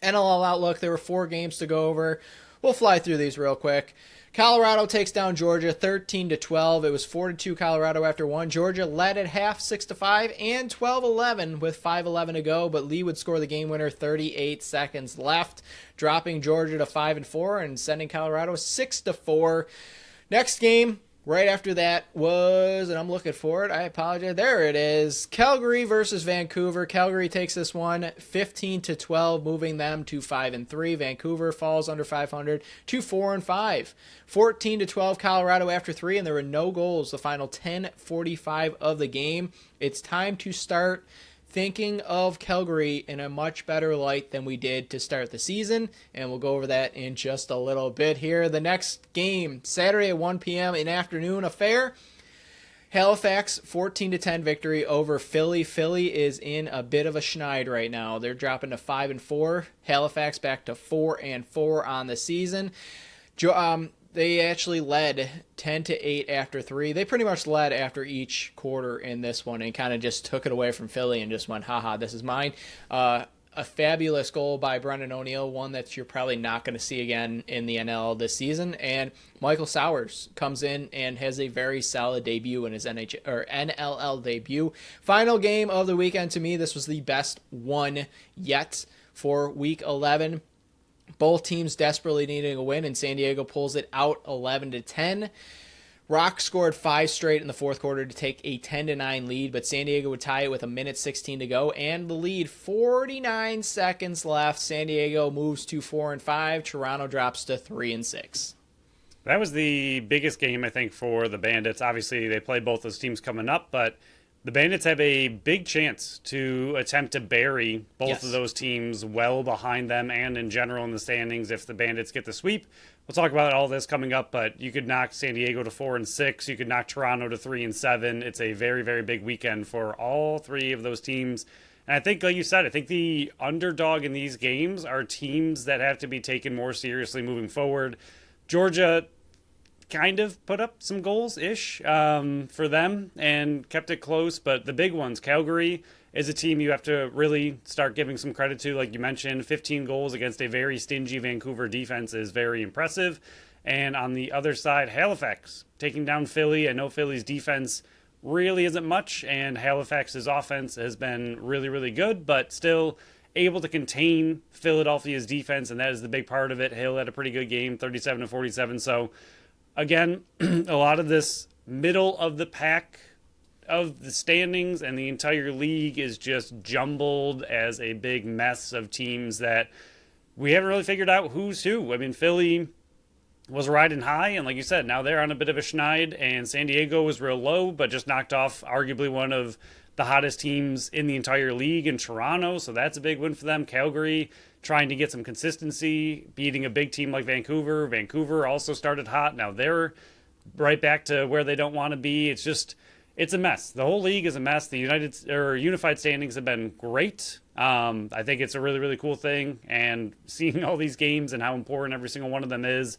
NLL Outlook, there were 4 games to go over. We'll fly through these real quick. Colorado takes down Georgia 13-12. It was 4-2 Colorado after 1. Georgia led at half 6-5 and 12-11 with 5:11 to go, but Lee would score the game winner 38 seconds left, dropping Georgia to 5-4 and sending Colorado 6-4. Next game right after that was, and I'm looking for it, I apologize, there it is, Calgary versus Vancouver. Calgary takes this one 15-12, moving them to 5-3. Vancouver falls under 500 to 4-5. 14-12 Colorado after 3, and there were no goals the final 10:45 of the game. It's time to start thinking of Calgary in a much better light than we did to start the season, and we'll go over that in just a little bit here. The next game, Saturday at 1 p.m., an afternoon affair. Halifax 14-10 victory over Philly. Philly is in a bit of a schneid right now. They're dropping to 5-4. Halifax back to 4-4 on the season. They actually led 10-8 after 3. They pretty much led after each quarter in this one and kind of just took it away from Philly and just went, haha, this is mine. A fabulous goal by Brendan O'Neill, one that you're probably not going to see again in the NLL this season. And Michael Sowers comes in and has a very solid debut in his NLL debut. Final game of the weekend to me, this was the best one yet for Week 11. Both teams desperately needing a win, and San Diego pulls it out 11-10. Rock scored 5 straight in the fourth quarter to take a 10-9 lead, but San Diego would tie it with 1:16 to go, and the lead 49 seconds left. San Diego moves to 4-5. Toronto drops to 3-6. That was the biggest game, I think, for the Bandits. Obviously, they play both those teams coming up, but the Bandits have a big chance to attempt to bury both of those teams well behind them and in general in the standings if the Bandits get the sweep. We'll talk about all this coming up, but you could knock San Diego to 4-6. You could knock Toronto to 3-7. It's a very, very big weekend for all three of those teams. And I think, like you said, I think the underdog in these games are teams that have to be taken more seriously moving forward. Georgia kind of put up some goals-ish for them and kept it close, but the big ones, Calgary is a team you have to really start giving some credit to. Like you mentioned, 15 goals against a very stingy Vancouver defense is very impressive. And on the other side, Halifax taking down Philly. I know Philly's defense really isn't much, and Halifax's offense has been really, really good, but still able to contain Philadelphia's defense, and that is the big part of it. Hill had a pretty good game, 37-47. So again, a lot of this middle of the pack of the standings and the entire league is just jumbled as a big mess of teams that we haven't really figured out who's who. I mean, Philly was riding high, and like you said, now they're on a bit of a schneid, and San Diego was real low, but just knocked off arguably one of the hottest teams in the entire league in Toronto, so that's a big win for them. Calgary trying to get some consistency, beating a big team like Vancouver. Vancouver also started hot. Now they're right back to where they don't want to be. It's a mess. The whole league is a mess. The unified standings have been great. I think it's a really, really cool thing, and seeing all these games and how important every single one of them is.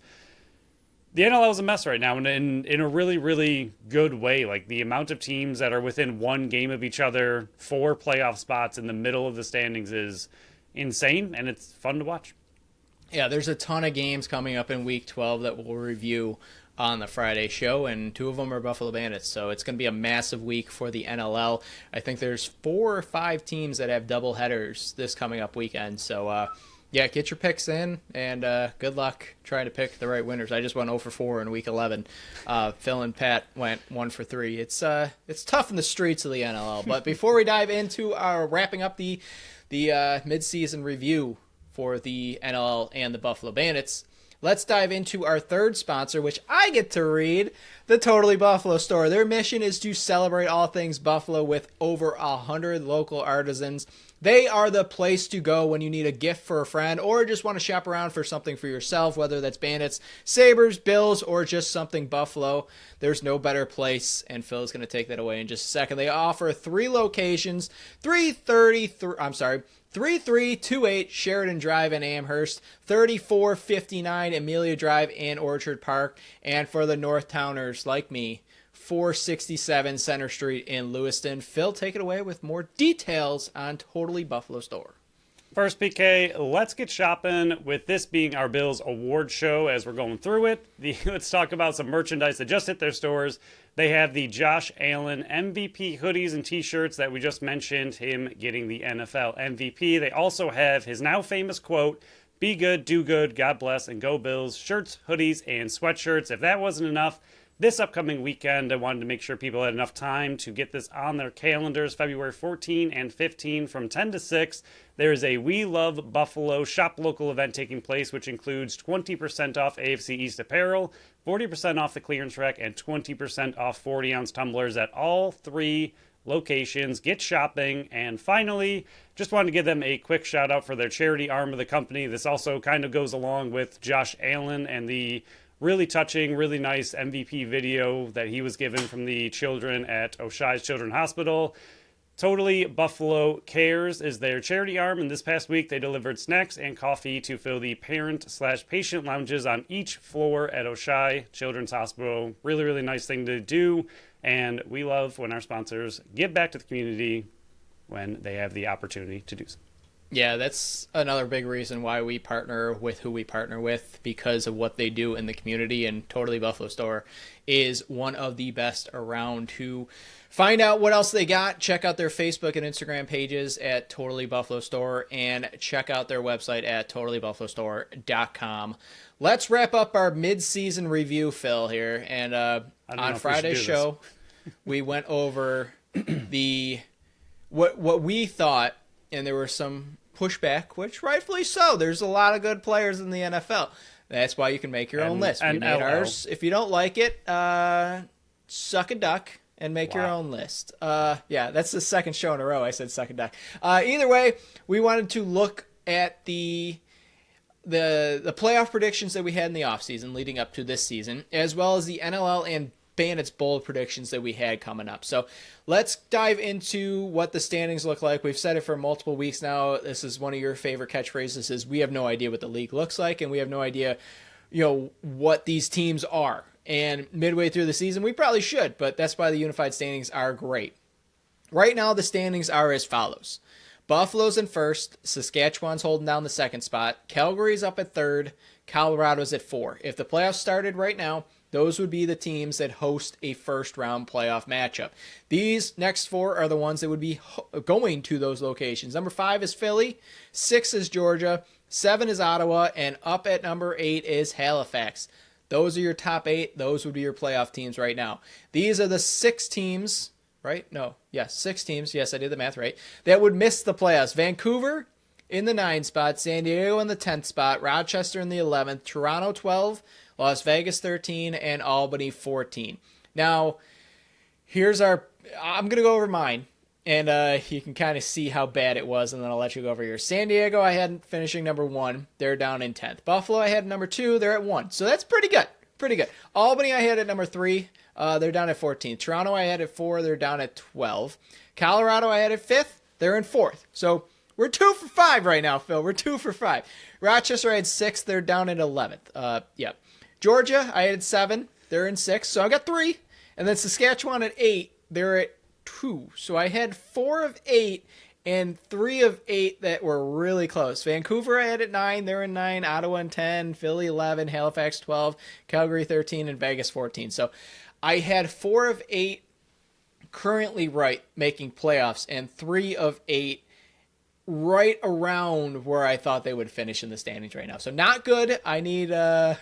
The NLL is a mess right now, and in a really, really good way. Like, the amount of teams that are within one game of each other for playoff spots in the middle of the standings is insane, and it's fun to watch. Yeah, there's a ton of games coming up in Week 12 that we'll review on the Friday show, and 2 of them are Buffalo Bandits, so it's going to be a massive week for the NLL. I think there's 4 or 5 teams that have double headers this coming up weekend, so yeah, get your picks in, and good luck trying to pick the right winners. I just went 0 for 4 in Week 11. Phil and Pat went 1 for 3. It's tough in the streets of the NLL, but before we dive into our wrapping up the mid-season review for the NLL and the Buffalo Bandits, let's dive into our third sponsor, which I get to read, the Totally Buffalo Store. Their mission is to celebrate all things Buffalo with over 100 local artisans. They are the place to go when you need a gift for a friend or just want to shop around for something for yourself, whether that's Bandits, Sabres, Bills, or just something Buffalo. There's no better place, and Phil's going to take that away in just a second. They offer 3 locations, 3328 Sheridan Drive in Amherst, 3459 Amelia Drive in Orchard Park, and for the North Towners like me, 467 Center Street in Lewiston. Phil, take it away with more details on Totally Buffalo Store. First, PK, let's get shopping with this being our Bills award show as we're going through it. Let's talk about some merchandise that just hit their stores. They have the Josh Allen MVP hoodies and t-shirts that we just mentioned, him getting the NFL MVP. They also have his now famous quote, "Be good, do good, God bless, and go Bills," shirts, hoodies, and sweatshirts. If that wasn't enough, this upcoming weekend, I wanted to make sure people had enough time to get this on their calendars. February 14 and 15 from 10 to 6, there is a We Love Buffalo Shop Local event taking place, which includes 20% off AFC East apparel, 40% off the clearance rack, and 20% off 40-ounce tumblers at all 3 locations. Get shopping. And finally, just wanted to give them a quick shout out for their charity arm of the company. This also kind of goes along with Josh Allen and the really touching, really nice MVP video that he was given from the children at Oshai's Children's Hospital. Totally Buffalo Cares is their charity arm, and this past week they delivered snacks and coffee to fill the parent/patient lounges on each floor at Oshai Children's Hospital. Really, really nice thing to do, and we love when our sponsors give back to the community when they have the opportunity to do so. Yeah, that's another big reason why we partner with who we partner with, because of what they do in the community. And Totally Buffalo Store is one of the best around. To find out what else they got, check out their Facebook and Instagram pages at Totally Buffalo Store, and check out their website at totallybuffalostore.com. Let's wrap up our mid-season review, Phil, here. And on Friday's show, we went over what we thought, and there were some pushback, which rightfully so. There's a lot of good players in the NFL. That's why you can make your own list. We made ours. If you don't like it, suck a duck and make your own list. Yeah, that's the second show in a row I said suck a duck. Either way, we wanted to look at the playoff predictions that we had in the offseason leading up to this season, as well as the NLL and Bandits Bold predictions that we had coming up. So let's dive into what the standings look like. We've said it for multiple weeks now. This is one of your favorite catchphrases, is we have no idea what the league looks like, and we have no idea, what these teams are. And midway through the season, we probably should, but that's why the unified standings are great. Right now, the standings are as follows. Buffalo's in first. Saskatchewan's holding down the second spot. Calgary's up at third. Colorado's at 4. If the playoffs started right now, those would be the teams that host a first-round playoff matchup. These next 4 are the ones that would be going to those locations. Number 5 is Philly. 6 is Georgia. 7 is Ottawa. And up at number 8 is Halifax. Those are your top 8. Those would be your playoff teams right now. These are the 6 teams, right? No. Yes, 6 teams. Yes, I did the math right. That would miss the playoffs. Vancouver in the 9th spot. San Diego in the 10th spot. Rochester in the 11th. Toronto 12. Las Vegas 13, and Albany 14. Now, I'm going to go over mine, and you can kind of see how bad it was, and then I'll let you go over yours. San Diego, I had finishing number 1. They're down in 10th. Buffalo, I had number 2. They're at 1. So that's pretty good. Pretty good. Albany, I had at number 3. They're down at 14th. Toronto, I had at 4. They're down at 12. Colorado, I had at 5th. They're in 4th. So we're 2 for 5 right now, Phil. We're 2 for 5. Rochester, I had 6th. They're down at 11th. Yep. Georgia, I had 7. They're in 6, so I got 3. And then Saskatchewan at 8. They're at 2. So I had 4 of 8 and 3 of 8 that were really close. Vancouver, I had at 9. They're in 9. Ottawa in 10. Philly 11. Halifax 12. Calgary 13. And Vegas 14. So I had 4 of 8 currently right making playoffs, and 3 of 8 right around where I thought they would finish in the standings right now. So not good. I need to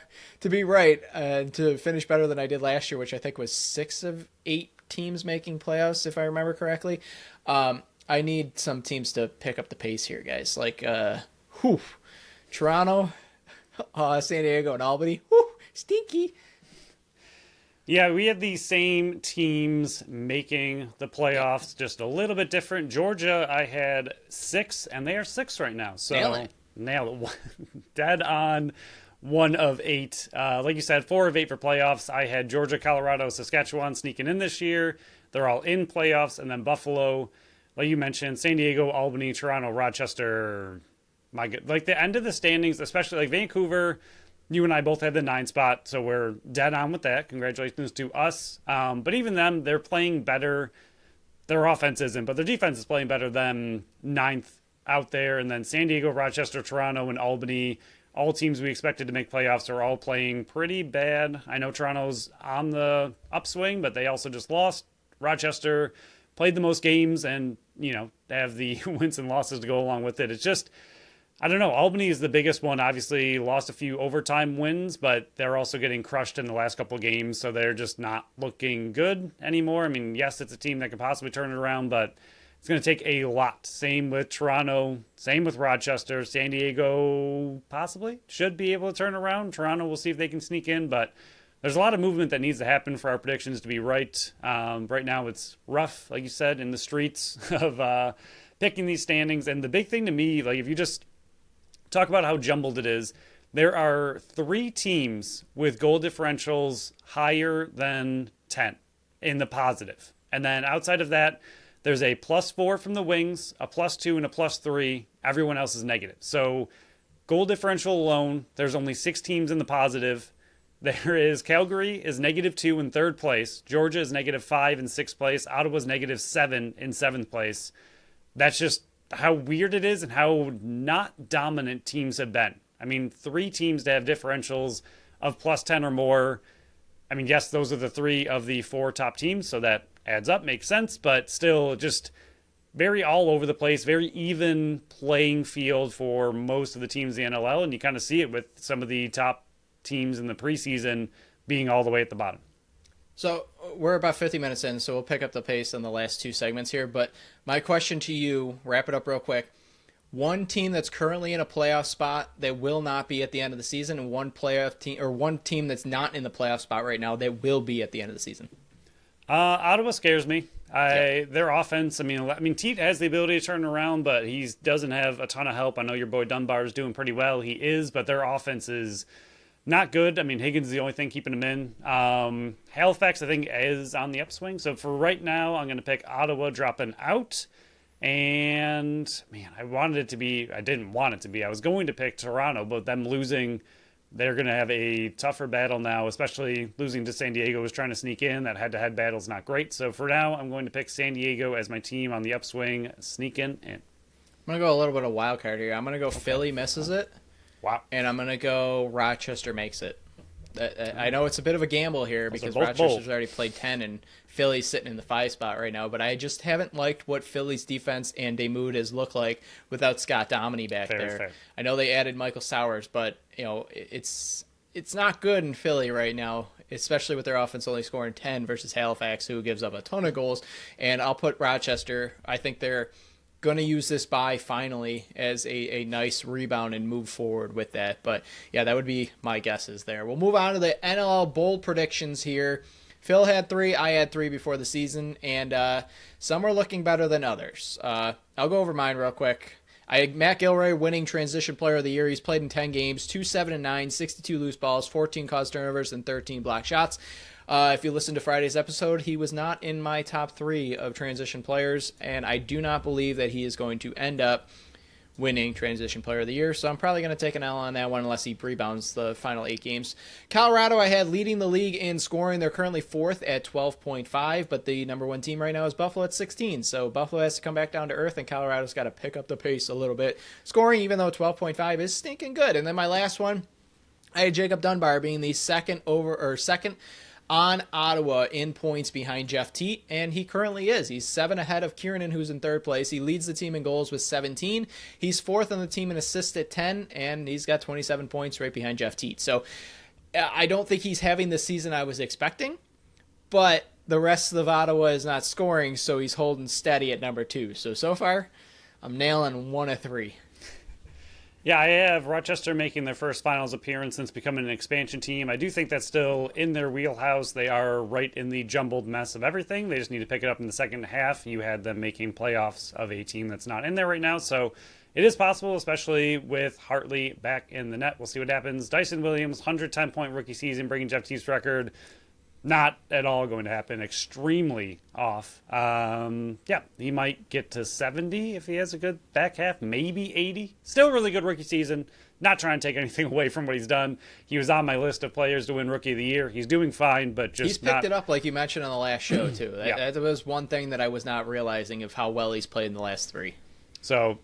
be right to finish better than I did last year, which I think was 6 of 8 teams making playoffs, if I remember correctly. I need some teams to pick up the pace here, guys. Like Toronto, San Diego, and Albany. Stinky. Yeah, we had the same teams making the playoffs, just a little bit different. Georgia, I had 6, and they are 6 right now. So nailed it. Dead on 1 of 8. Like you said, 4 of 8 for playoffs. I had Georgia, Colorado, Saskatchewan sneaking in this year. They're all in playoffs. And then Buffalo, like you mentioned, San Diego, Albany, Toronto, Rochester. My good, like the end of the standings, especially like Vancouver. You and I both had the 9 spot, so we're dead on with that. Congratulations to us. But even them, they're playing better. Their offense isn't, but their defense is playing better than 9th out there. And then San Diego, Rochester, Toronto, and Albany, all teams we expected to make playoffs, are all playing pretty bad. I know Toronto's on the upswing, but they also just lost. Rochester played the most games and, they have the wins and losses to go along with it. It's just, I don't know. Albany is the biggest one. Obviously, lost a few overtime wins, but they're also getting crushed in the last couple of games, so they're just not looking good anymore. I mean, yes, it's a team that could possibly turn it around, but it's going to take a lot. Same with Toronto. Same with Rochester. San Diego possibly should be able to turn around. Toronto, we'll see if they can sneak in, but there's a lot of movement that needs to happen for our predictions to be right. Right now, it's rough, like you said, in the streets of picking these standings. And the big thing to me, like if you just talk about how jumbled it is. There are 3 teams with goal differentials higher than 10 in the positive. And then outside of that, there's a +4 from the Wings, a +2, and a +3. Everyone else is negative. So goal differential alone, there's only 6 teams in the positive. There is Calgary is -2 in 3rd place. Georgia is -5 in 6th place. Ottawa's -7 in 7th place. That's just how weird it is and how not dominant teams have been. I mean, 3 teams to have differentials of +10 or more. I mean, yes, those are the 3 of the 4 top teams, so that adds up, makes sense, but still just very all over the place, very even playing field for most of the teams in the NLL, and you kind of see it with some of the top teams in the preseason being all the way at the bottom. So we're about 50 minutes in, so we'll pick up the pace on the last 2 segments here. But my question to you, wrap it up real quick. One team that's currently in a playoff spot that will not be at the end of the season, and one playoff team or one team that's not in the playoff spot right now that will be at the end of the season. Ottawa scares me. Their offense. I mean, Teat has the ability to turn around, but he doesn't have a ton of help. I know your boy Dunbar is doing pretty well. He is, but their offense is not good. I mean, Higgins is the only thing keeping him in. Halifax, I think, is on the upswing. So for right now, I'm going to pick Ottawa dropping out. And, man, I didn't want it to be. I was going to pick Toronto, but them losing, they're going to have a tougher battle now, especially losing to San Diego was trying to sneak in. That head-to-head battle's not great. So for now, I'm going to pick San Diego as my team on the upswing, sneaking in. I'm going to go a little bit of wild card here. I'm going to go Philly misses it. Wow. And I'm going to go Rochester makes it. I know it's a bit of a gamble here because Rochester's bold. already played 10 and Philly's sitting in the 5 spot right now, but I just haven't liked what Philly's defense and Damoud has looked like without Scott Dominy back there. Fair. I know they added Michael Sowers, but it's not good in Philly right now, especially with their offense only scoring 10 versus Halifax, who gives up a ton of goals. And I'll put Rochester. I think they're going to use this bye finally as a nice rebound and move forward with that. But yeah, that would be my guesses there. We'll move on to the NLL bold predictions here. Phil had 3, I had 3 before the season, and some are looking better than others. I'll go over mine real quick. I had Matt Gilroy winning Transition Player of the Year. He's played in 10 games, 2-7-9, 62 loose balls, 14 caused turnovers, and 13 block shots. If you listen to Friday's episode, he was not in my top 3 of transition players, and I do not believe that he is going to end up winning Transition Player of the Year, so I'm probably going to take an L on that one unless he rebounds the final 8 games. Colorado, I had leading the league in scoring. They're currently 4th at 12.5, but the number 1 team right now is Buffalo at 16, so Buffalo has to come back down to earth, and Colorado's got to pick up the pace a little bit. Scoring, even though 12.5 is stinking good. And then my last one, I had Jacob Dunbar being the second on Ottawa in points behind Jeff Teat, and he currently is. He's 7 ahead of Kieran, who's in 3rd place. He leads the team in goals with 17. He's 4th on the team in assists at 10, and he's got 27 points right behind Jeff Teat. So I don't think he's having the season I was expecting, but the rest of Ottawa is not scoring, so he's holding steady at number 2. So far, I'm nailing 1 of 3. Yeah, I have Rochester making their first finals appearance since becoming an expansion team. I do think that's still in their wheelhouse. They are right in the jumbled mess of everything. They just need to pick it up in the second half. You had them making playoffs of a team that's not in there right now. So it is possible, especially with Hartley back in the net. We'll see what happens. Dyson Williams, 110-point rookie season, bringing Jeff Teat's record. Not at all going to happen. Extremely off. Yeah, he might get to 70 if he has a good back half. Maybe 80. Still really good rookie season. Not trying to take anything away from what he's done. He was on my list of players to win Rookie of the Year. He's doing fine, but just he's picked it up like you mentioned on the last show too. Yeah. That was one thing that I was not realizing of how well he's played in the last 3. So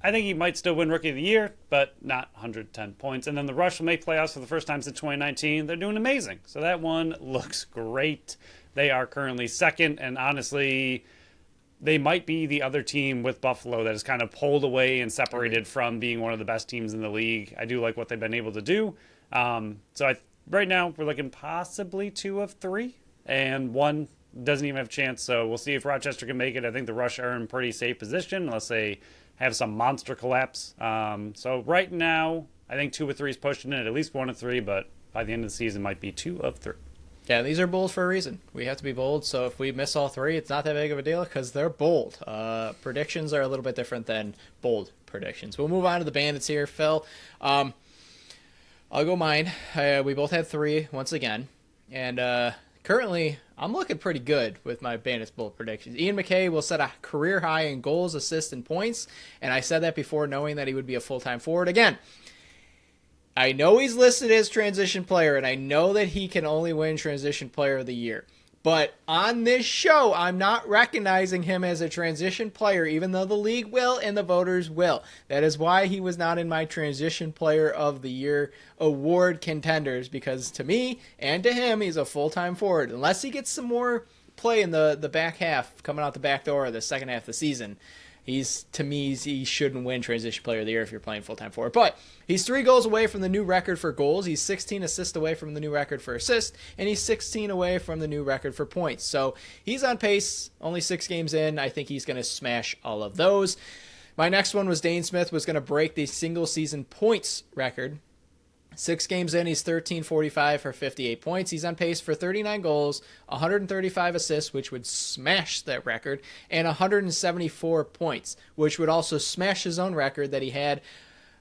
I think he might still win Rookie of the Year, but not 110 points. And then the Rush will make playoffs for the first time since 2019. They're doing amazing. So that one looks great. They are currently 2nd, and honestly, they might be the other team with Buffalo that is kind of pulled away and separated from being one of the best teams in the league. I do like what they've been able to do. Right now, we're looking possibly 2 of 3, and 1 doesn't even have a chance. So we'll see if Rochester can make it. I think the Rush are in pretty safe position unless they have some monster collapse. So right now, I think 2 of 3 is pushing it, at least 1 of 3, but by the end of the season, might be 2 of 3. Yeah, these are bold for a reason. We have to be bold, so if we miss all 3, it's not that big of a deal because they're bold. Predictions are a little bit different than bold predictions. We'll move on to the Bandits here, Phil. I'll go mine. We both had 3 once again. And currently, I'm looking pretty good with my Bandits Bold predictions. Ian McKay will set a career high in goals, assists, and points. And I said that before knowing that he would be a full-time forward. Again, I know he's listed as transition player, and I know that he can only win transition player of the year. But on this show, I'm not recognizing him as a transition player, even though the league will and the voters will. That is why he was not in my transition player of the year award contenders, because to me and to him, he's a full-time forward. Unless he gets some more play in the back half, coming out the back door of the second half of the season, to me, he shouldn't win transition player of the year if you're playing full-time forward. But he's 3 goals away from the new record for goals. He's 16 assists away from the new record for assists. And he's 16 away from the new record for points. So he's on pace, only 6 games in. I think he's going to smash all of those. My next one was Dane Smith was going to break the single-season points record. 6 games in, he's 13-45 for 58 points. He's on pace for 39 goals, 135 assists, which would smash that record, and 174 points, which would also smash his own record that he had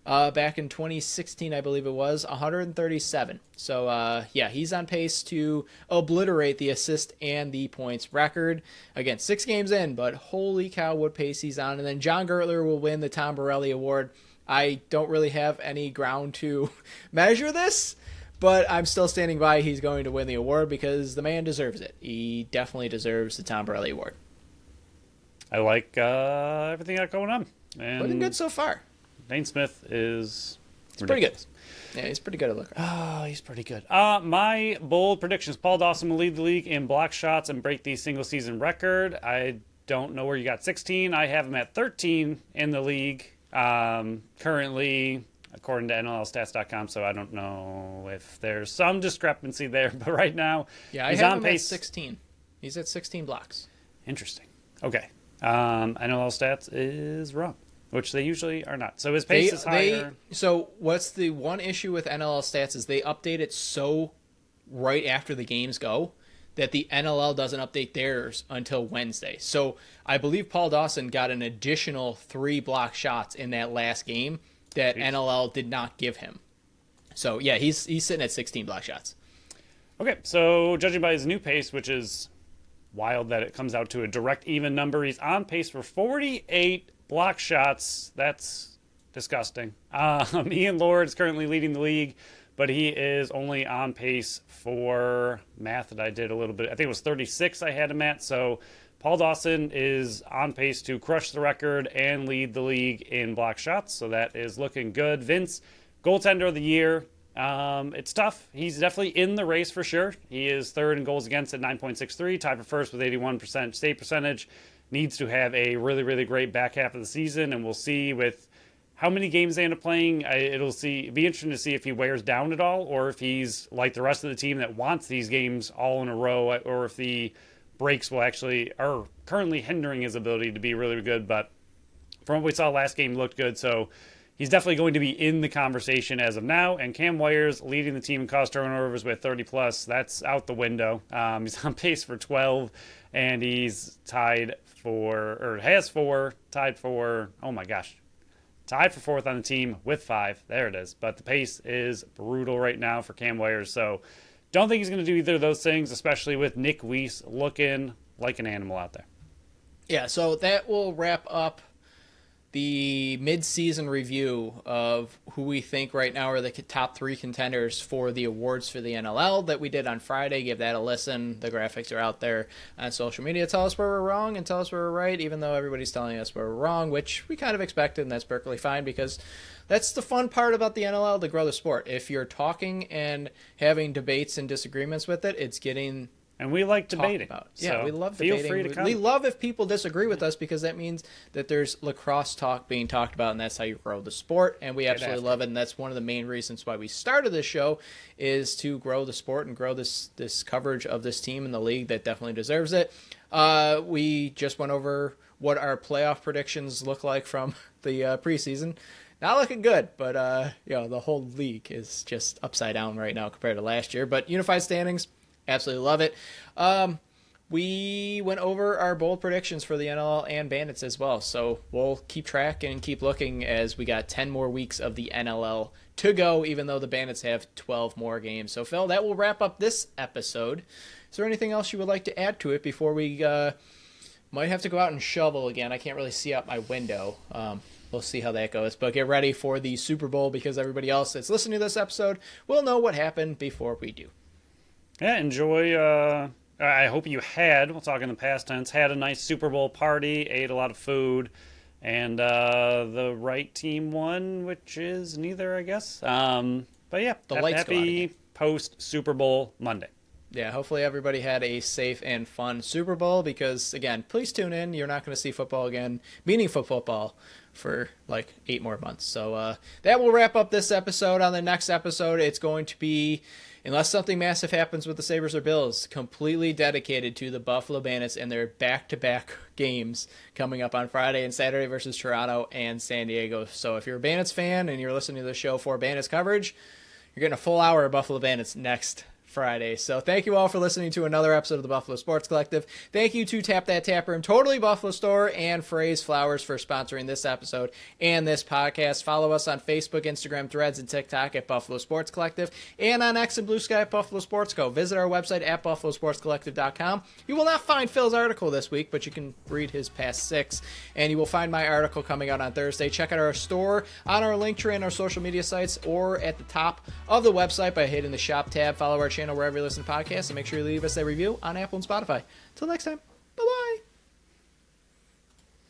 back in 2016, I believe it was, 137. So, yeah, he's on pace to obliterate the assist and the points record. Again, 6 games in, but holy cow, what pace he's on. And then John Gertler will win the Tom Borelli Award. I don't really have any ground to measure this, but I'm still standing by he's going to win the award because the man deserves it. He definitely deserves the Tom Borelli Award. I like everything got going on. And Looking good so far. Dane Smith is pretty good. Yeah, he's pretty good at looking. Oh, he's pretty good. My bold predictions. Paul Dawson will lead the league in block shots and break the single-season record. I don't know where you got 16. I have him at 13 in the league. Currently, according to NLLstats.com, so I don't know if there's some discrepancy there, but right now, yeah, he's I have on him pace. at 16. He's at 16 blocks. Interesting. Okay. NLL Stats is wrong, which they usually are not. So his pace is higher. So what's the one issue with NLL Stats is they update it so right after the games go that the NLL doesn't update theirs until Wednesday. So I believe Paul Dawson got an additional 3 block shots in that last game that NLL did not give him. So, yeah, he's sitting at 16 block shots. Okay, so judging by his new pace, which is wild that it comes out to a direct even number, he's on pace for 48 block shots. That's disgusting. Ian Lord is currently leading the league, but he is only on pace for math that I did a little bit. I think it was 36 I had him at. So Paul Dawson is on pace to crush the record and lead the league in block shots. So that is looking good. Vince, goaltender of the year. It's tough. He's definitely in the race for sure. He is third in goals against at 9.63, tied for first with 81% save percentage. Needs to have a really, really great back half of the season, and we'll see with how many games they end up playing. Be interesting to see if he wears down at all, or if he's like the rest of the team that wants these games all in a row, or if the breaks are currently hindering his ability to be really good. But from what we saw last game, looked good. So he's definitely going to be in the conversation as of now. And Cam Wires leading the team in cost turnovers with 30 plus. That's out the window. He's on pace for 12, and he's tied for fourth on the team with 5. There it is. But the pace is brutal right now for Cam Wires. So don't think he's going to do either of those things, especially with Nick Weiss looking like an animal out there. Yeah, so that will wrap up the mid-season review of who we think right now are the top 3 contenders for the awards for the NLL that we did on Friday. Give that a listen. The graphics are out there on social media. Tell us where we're wrong and tell us where we're right, even though everybody's telling us where we're wrong, which we kind of expected, and that's perfectly fine because that's the fun part about the NLL to grow the sport. If you're talking and having debates and disagreements with it, it's getting... And we like debating. About. So yeah, we love feel debating. Free to come. We love if people disagree with us because that means that there's lacrosse talk being talked about, and that's how you grow the sport. And we absolutely love it. And that's one of the main reasons why we started this show is to grow the sport and grow this coverage of this team in the league that definitely deserves it. We just went over what our playoff predictions look like from the preseason. Not looking good, but the whole league is just upside down right now compared to last year. But unified standings. Absolutely love it. We went over our bold predictions for the NLL and Bandits as well. So we'll keep track and keep looking as we got 10 more weeks of the NLL to go, even though the Bandits have 12 more games. So, Phil, that will wrap up this episode. Is there anything else you would like to add to it before we might have to go out and shovel again? I can't really see out my window. We'll see how that goes. But get ready for the Super Bowl because everybody else that's listening to this episode will know what happened before we do. Yeah, enjoy. I hope you had, we'll talk in the past tense, had a nice Super Bowl party, ate a lot of food, and the right team won, which is neither, I guess. But yeah, happy post-Super Bowl Monday. Yeah, hopefully everybody had a safe and fun Super Bowl because, again, please tune in. You're not going to see football again, meaningful football, for like 8 more months. So that will wrap up this episode. On the next episode, it's going to be, unless something massive happens with the Sabres or Bills, completely dedicated to the Buffalo Bandits and their back-to-back games coming up on Friday and Saturday versus Toronto and San Diego. So if you're a Bandits fan and you're listening to the show for Bandits coverage, you're getting a full hour of Buffalo Bandits next Friday. So thank you all for listening to another episode of the Buffalo Sports Collective. Thank you to Tap That Tap Room, Totally Buffalo Store, and Phrase Flowers for sponsoring this episode and this podcast. Follow us on Facebook, Instagram, Threads, and TikTok at Buffalo Sports Collective, and on X and Blue Sky at Buffalo Sports Co. Visit our website at buffalosportscollective.com. You will not find Phil's article this week, but you can read his past 6, and you will find my article coming out on Thursday. Check out our store on our link tree and our social media sites, or at the top of the website by hitting the shop tab. Follow our channel wherever you listen to podcasts, and make sure you leave us a review on Apple and Spotify. Till next time.